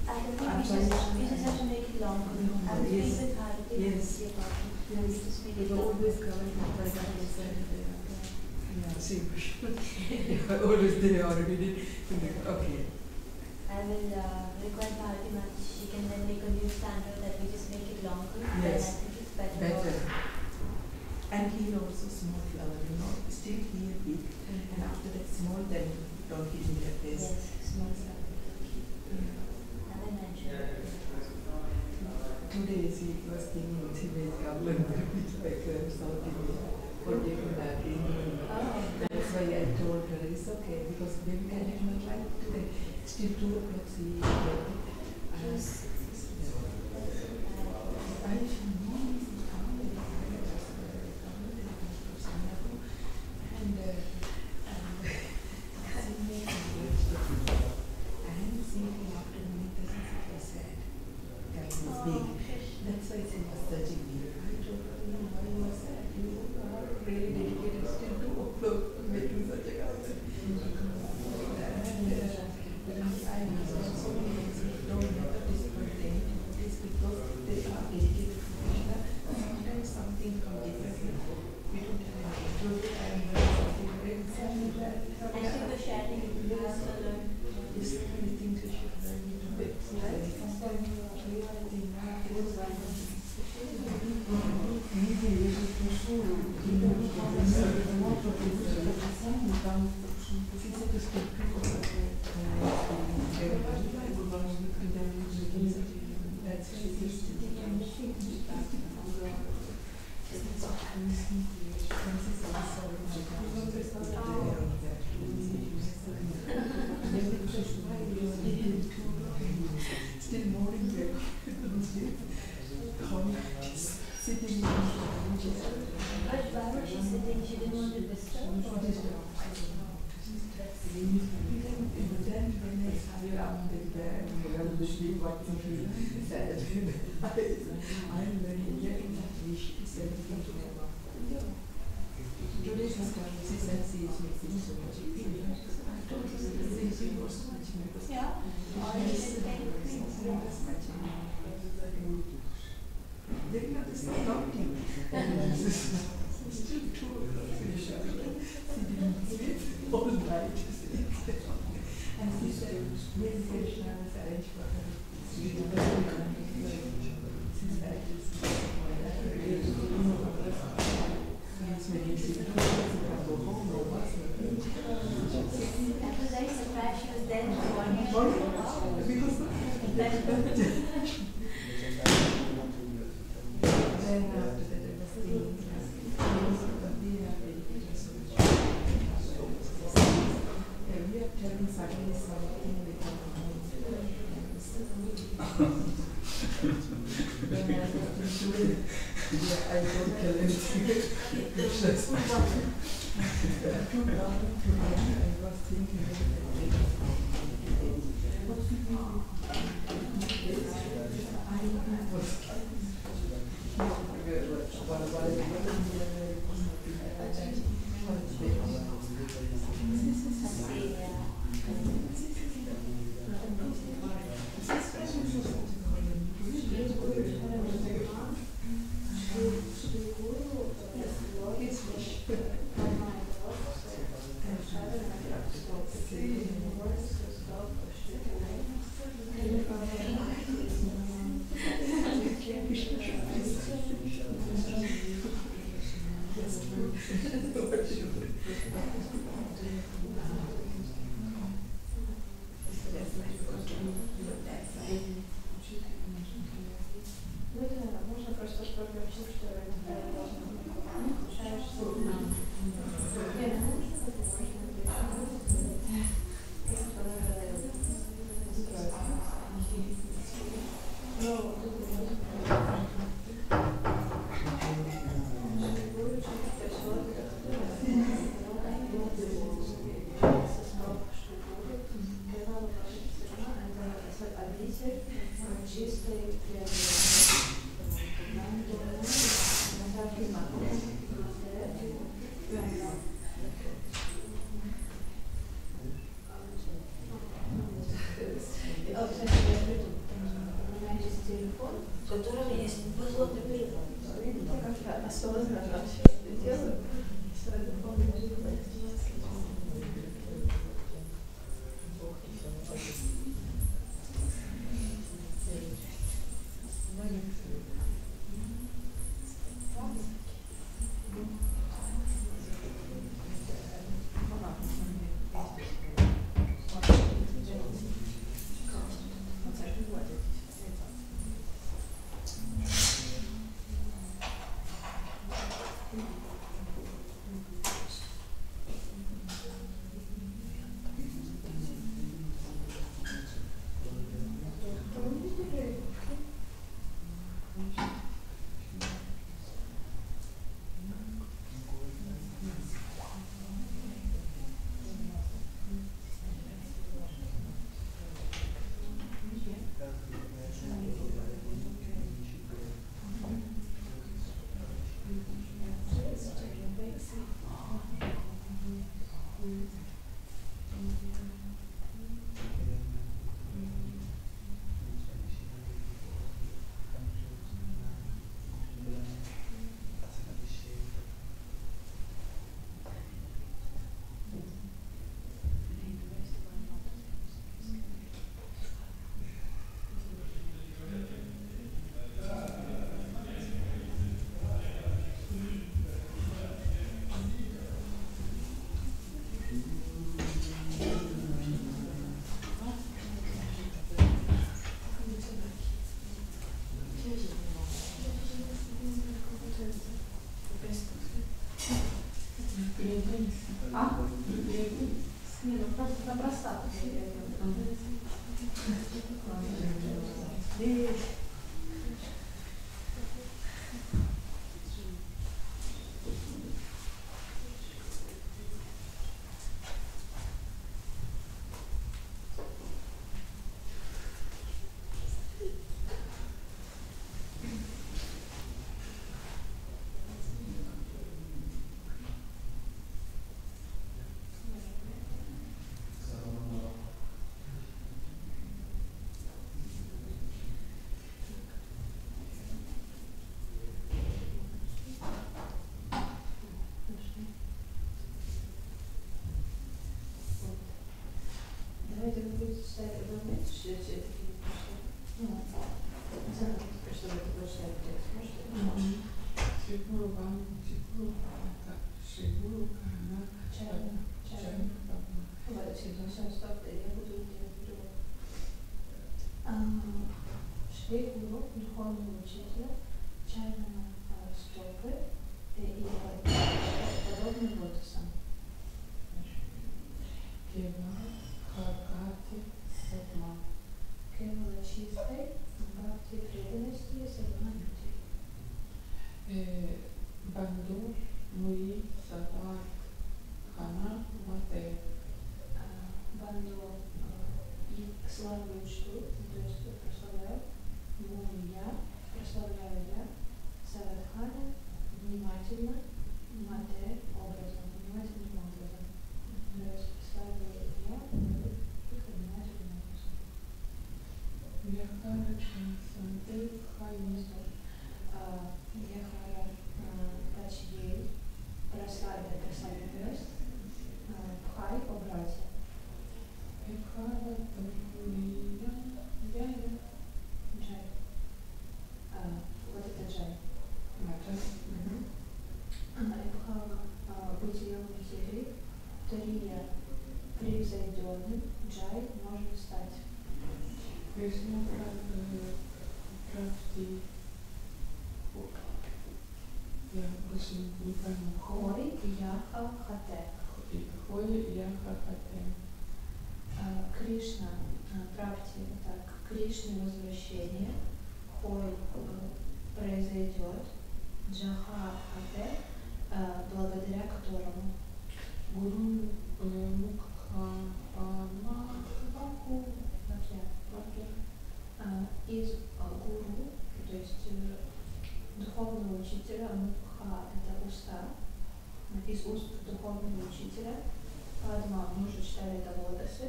I don't think we just have to make it longer. I will speak with her.
Yes.
Yes.
They were always covered up by that. Yeah, same question. Always they already did. Okay.
I will request Bharati Mati. She can then make a new standard that we just make it longer.
Yes.
Then I think it's better.
Better. And here also small flower, still here big. And after that small, then don't hit me like this.
Yes, small stuff. I will mention.
Today she was thinking she made couple and like South India for different Indian.
Oh.
That's why I told her it's okay because baby can have not like today. Still 2 o'clock she
Yes.
That's why she was searching me. I told her, why you are sad? You are really dedicated still to making such a garden. And I was also don't know the difficult thing. It's because they are dedicated to Krishna. Sometimes something comes differently. We don't have any control. I am something very exactly that.
And she was sharing it with us to learn.
This kind of things you should learn a little bit. Still more in there. Sitting
But why was she sitting? She didn't want to disturb?
Then when I started around the bed, around the sleep, what to feel sad. I'm very getting that wish is everything to have. Today she said she is missing so much. I told her she was so much because
Yeah.
I said this much. They got this talking. Still true. She didn't sleep all night. And she said, when Krishna was arranged for her, she was very confused. She said,
I was very surprised she was there for 1 year.
because then after that I was thinking, we are telling suddenly something we come home. When I was doing it, I don't tell anything. It's just too long to I was thinking осознанно все это делаю, свою духовную жизнь. На просад. Давайте вы будете читать, вы умеете читать все-таки? Ну, чтобы это было читать текст, можете?
Чигуру вам, так, Шигуру Кана,
Чайна. Вот, все, стоп, я буду. Шри Гуру, духовного учителя, чайна стопы и подобным лотосам. Кевала чистой, бхакти преданности, садхана юти.
Банду, Муи, Садхана, Вате.
Банду и славу и чту, то есть прославляю, я, прославляю я, Садхана внимательно, Мате образом, внимательным образом. То есть прославляю я, внимательным образом.
Яхара Чансанты Хайни.
Яхара Прачьей, прославленность, Пхай убрать.
Яхара Тахурия, Яя.
Джай. Вот это джай. Ипхава бытием земли, Трия превзойденным, джай может стать.
Кришна Правди. Я больше не пойму.
Хой Яха Хате.
Хой Яха Хате.
Кришна, Правди, так, Кришне возвращение, Хой произойдет, Джаха Хате, благодаря которому
Гуру Мукха Памахваку.
Из гуру, то есть духовного учителя, Мукха – это уста, из уст духовного учителя, Падма, мы уже читали это лотосы,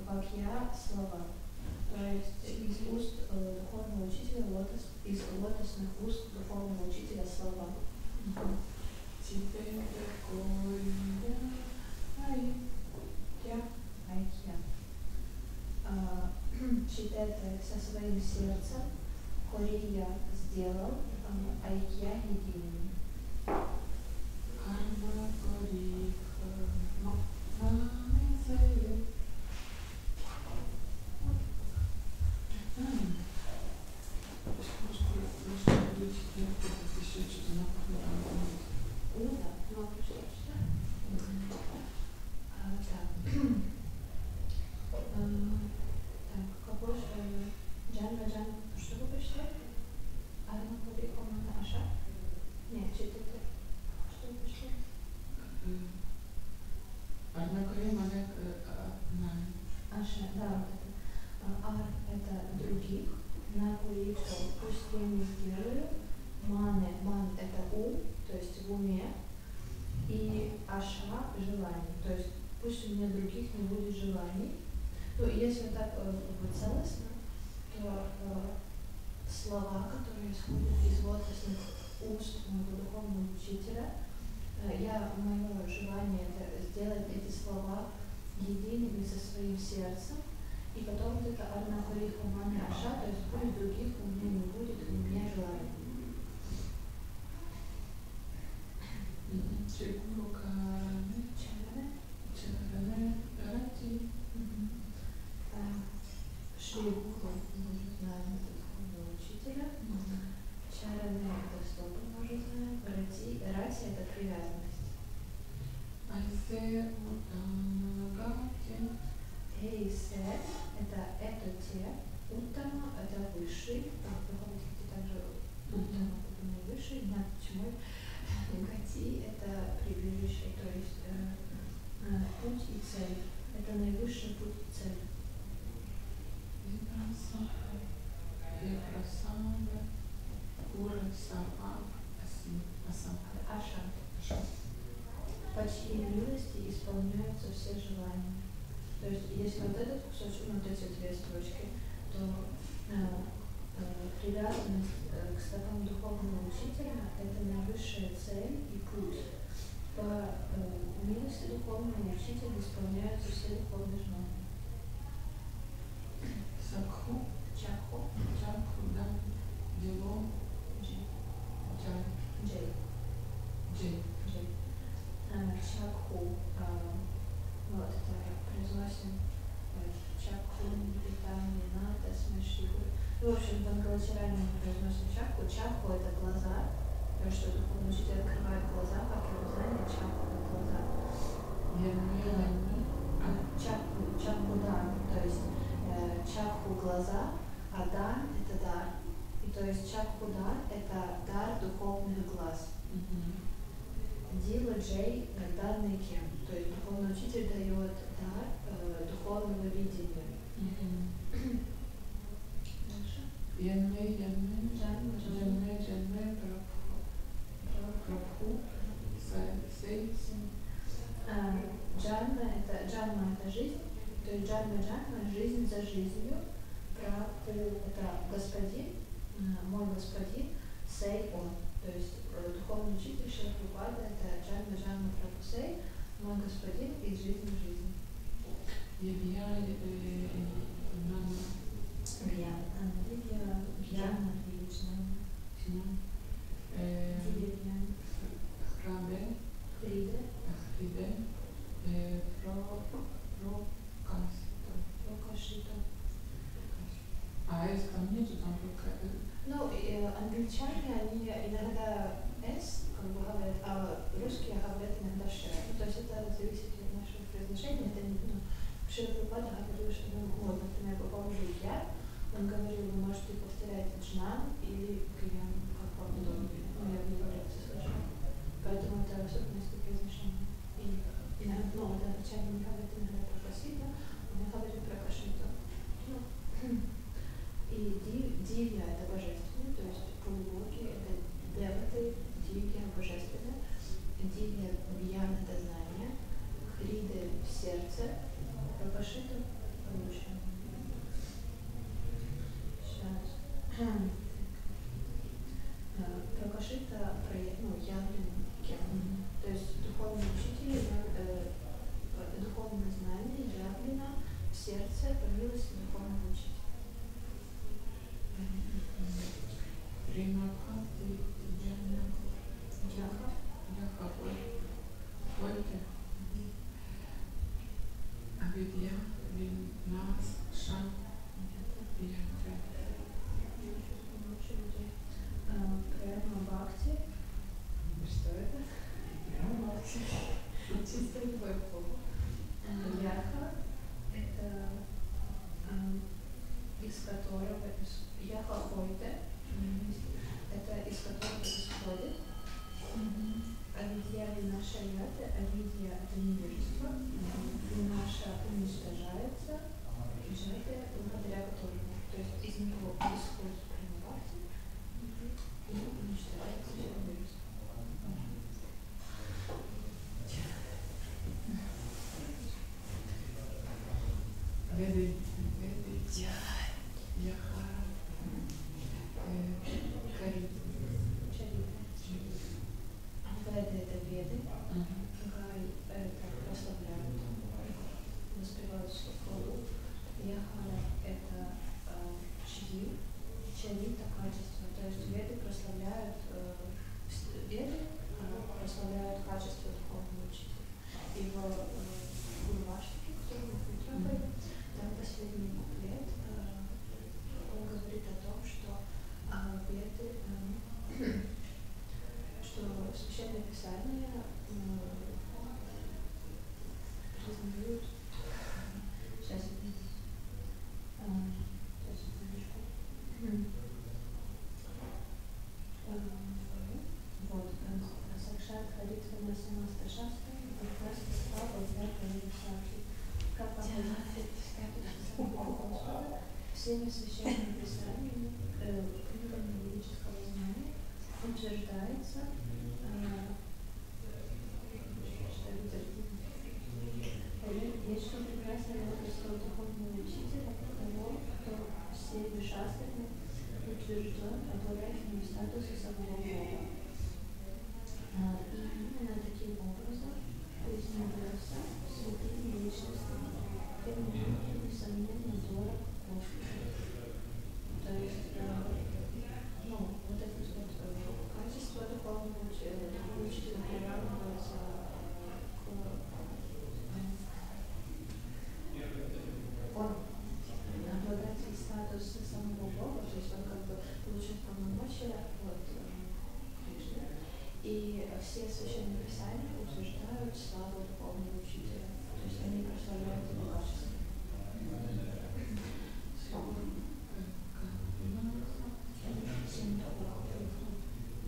Вакья – слова.
То есть из уст духовного учителя, из лотосных уст духовного учителя слова.
Теперь такой айкья.
Читает со своим сердцем, Хория сделал айкья единым.
Карма Кориха, Намицею. Может быть, еще что-то напомню.
Ну да, много что-то. Так. Какой же Джанма, что вы прочитали? Арма Кориха Мана Аша? Нет, читайте. Что вы прочитали?
Арма Кориха Мана
Аша, да, вот это. Ар – это других, на курит, что пусть я не сделаю, ман – это ум, то есть в уме, и аша – желание, то есть пусть у меня других не будет желаний. Ну, если так быть целостно, то слова, которые исходят из лотосных уст моего духовного учителя, мое желание это сделать эти слова едиными со своим сердцем, и потом вот это арна кориха мана аша, то есть пусть других у меня не будет, у меня желание. Шри Гуру, мы уже знаем, это духовного учителя. Чараны – это стопы, мы уже знаем. Рати – это привязанность. Эйсе – это те. Уттама – это высший. Духовности также уттама – это наивысший. Над тьмой. Гати – это прибежище, то есть путь и цель. Это наивысший путь и цель. Аша. По чьей милости исполняются все желания. То есть, если вот этот кусочек, вот эти две строчки, то привязанность к стопам духовного учителя – это наивысшая цель и путь. По милости духовного учителя исполняются все духовные желания.
Сакху,
Чакху,
да, дело,
Джей. Чакху, вот это произносим чакху, питание, надо, смешиву. В общем, в англотеране мы произносим чакху. Чакху – это глаза, то есть, что духовный учитель открывает глаза, как его знание, чакху – это глаза. Чакху дан, то есть чакху – глаза, а дан – это дар. И то есть чакху дан – это дар духовных глаз. Дила Джей – данный кем? То есть духовный учитель дает дар духовного видения. Дальше. Джанма это жизнь, то есть джанма жизнь за жизнью. Прабху это господин, мой господин, сей он. То есть духовный учитель Шри Прабхупада это джанма Прабху сей, мой господин из жизни в жизнь.
Там нету там пока.
Ну, англичане, они иногда S как бы говорят, а русские говорят иногда Ш. Ну, то есть это зависит от нашего произношения. Это не, Шри Прабхупада говорил, что, вот, например, по поводу я, он говорил, вы можете повторять джнан или гьян, как вам удобно. Ну, я в Европе слышала. Поэтому это особенности произношения. И иногда, вот англичане не говорят иногда про касита, он говорит про кашита. И дивья это божественное, то есть полубоги это деваты, дивья божественное, дивья бьян это знание, хриды сердце, прабашита получено.
Avidya, Vinasa, Yatra.
Према Бхакти.
Что это? Према Бхакти. Чисто любовь к Богу.
Яха – это из которого яха хойте, это из которого исходит. Авидья винаша яте, авидья – это невежество, винаша уничтожается, джате благодаря которому, то есть из него исходит према Бхакти и уничтожается все невежество.
Веды, яха, кари.
Веды – это веды, гай – это прославляют, воспевают хвалу, яха – это чьи, чьи – это качество, то есть веды прославляют качество духовного учителя. И в Гурваштаке, который мы утром были, там последний куплет, он говорит о том, что веды, что Священное Писание признают. Сейчас секундочку. Вот, Сакшат Харитва Насамаста Шастра, Бхакти Слава, Вятка Вирусаки. Как всеми священными писаниями, книгами ведического знания утверждается, есть что прекрасное образство духовного учителя, того, кто всеми шастрами утвержден обладателем статуса самого Бога. И именно таким образом признается святыми личностями, тем несомненно дорог Господу. То есть, вот это вот качество духовного учителя приравнивается он обладатель статуса самого Бога, то есть он как бы получает полномочия от Кришны. И все священные писания утверждают славу духовного учителя, то есть они прославляют его качество. Всем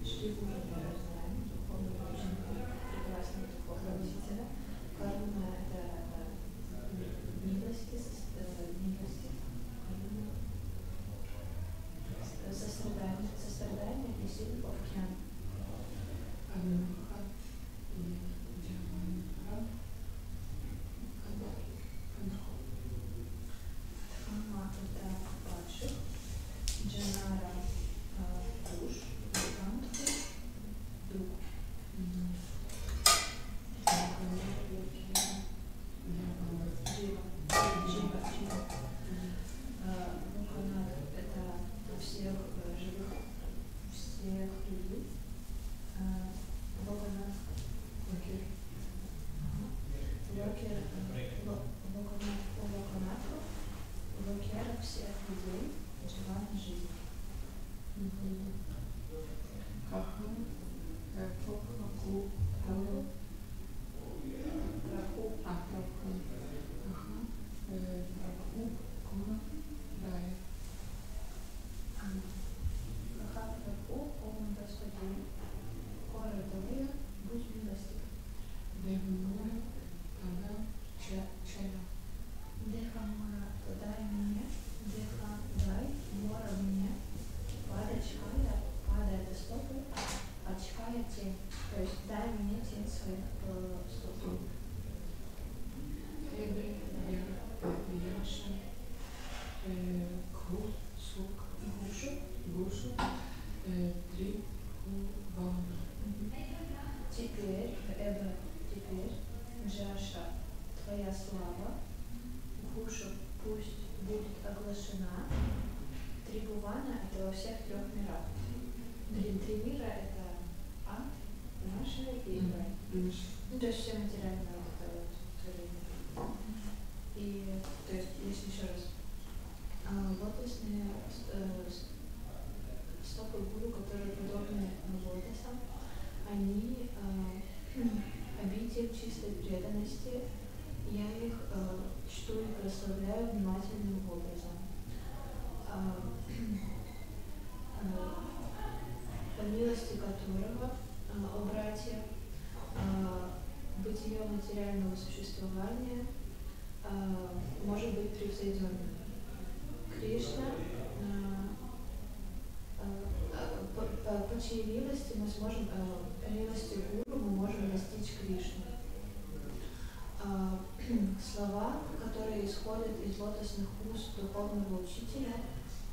шли уровня знаем духовного учителя, прекрасного духовного учителя. Карма – это милости, сострадание и силы океан. Дхамма – это падших, Джанара – душ, Антху – дух. Локанат – это всех живых, всех людей. Локанат – локер. Локанат по локанату. Локер – всех людей, живая жизнь.
Кахан, Прабху,
Прабху.
Куна, Рая.
Кахан Прабху, он господин. Кора Давия, будь милостив.
Девмура, Тада, Чара.
Деха Мора, дай мне, Деха дай, Мора мне. Пада Чхая, Пада это стопы, а Чхая тень. То есть дай мне тень своих стопы.
Фебе, Яша, Гушу, Три, Вана.
Теперь, теперь, Джаша, твоя слава, Гушу, пусть будет оглашена. Трибувана – это во всех трех мирах. Три мира – это ад, наше и рай. Ну, то есть все материальные творения. И, то есть, если еще раз, лотосные стопы гуру, которые подобны лотосам, они обитель чистой преданности. Я их чту и прославляю внимательным образом. По милости которого, о братья, бытие материального существования может быть превзойденным. Кришна, по чьей милости мы сможем, по милости Гуру мы можем достичь Кришны. Слова, которые исходят из лотосных уст духовного учителя,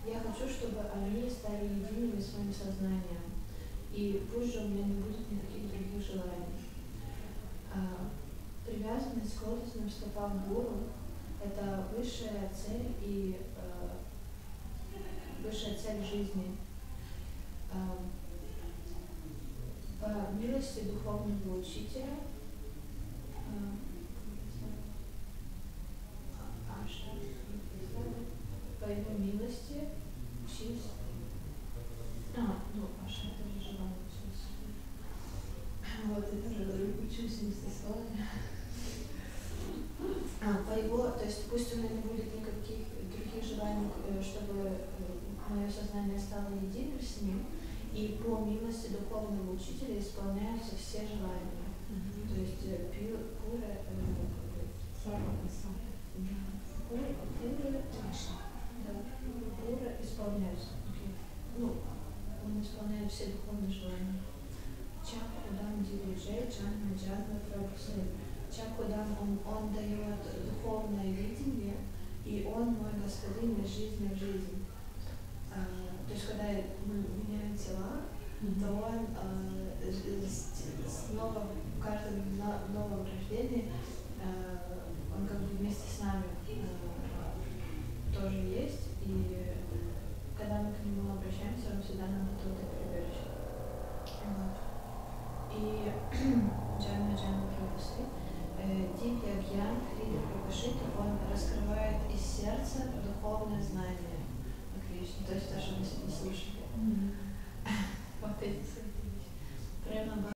я хочу, чтобы они стали едиными с моим сознанием, и пусть же у меня не будет никаких других желаний. Привязанность к лотосным стопам Гуру – это высшая цель и высшая цель жизни. По милости духовного учителя по его милости учись. Аша, это же желание учиться.
Вот это же учусь вместе с вами.
По его, то есть пусть у меня не будет никаких других желаний, чтобы мое сознание стало единым с ним, и по милости духовного учителя исполняются все желания. То есть пура исполняются. Он исполняет все духовные желания. Чакхудам дилиджей, чанна джадна прабхусей. Чакхудам он дает духовное видение, и он мой господин из жизни в жизнь. То есть, когда мы меняем тела, то он снова в каждом новом рождении он как бы вместе с нами тоже есть, и когда мы к нему обращаемся, он всегда нам готов к прибежище. И Джанна Прабхусы, Дивья Гьян Хрида Прабхушита, он раскрывает из сердца духовное знание о Кришне, то есть то, что мы сегодня слушали. Вот эти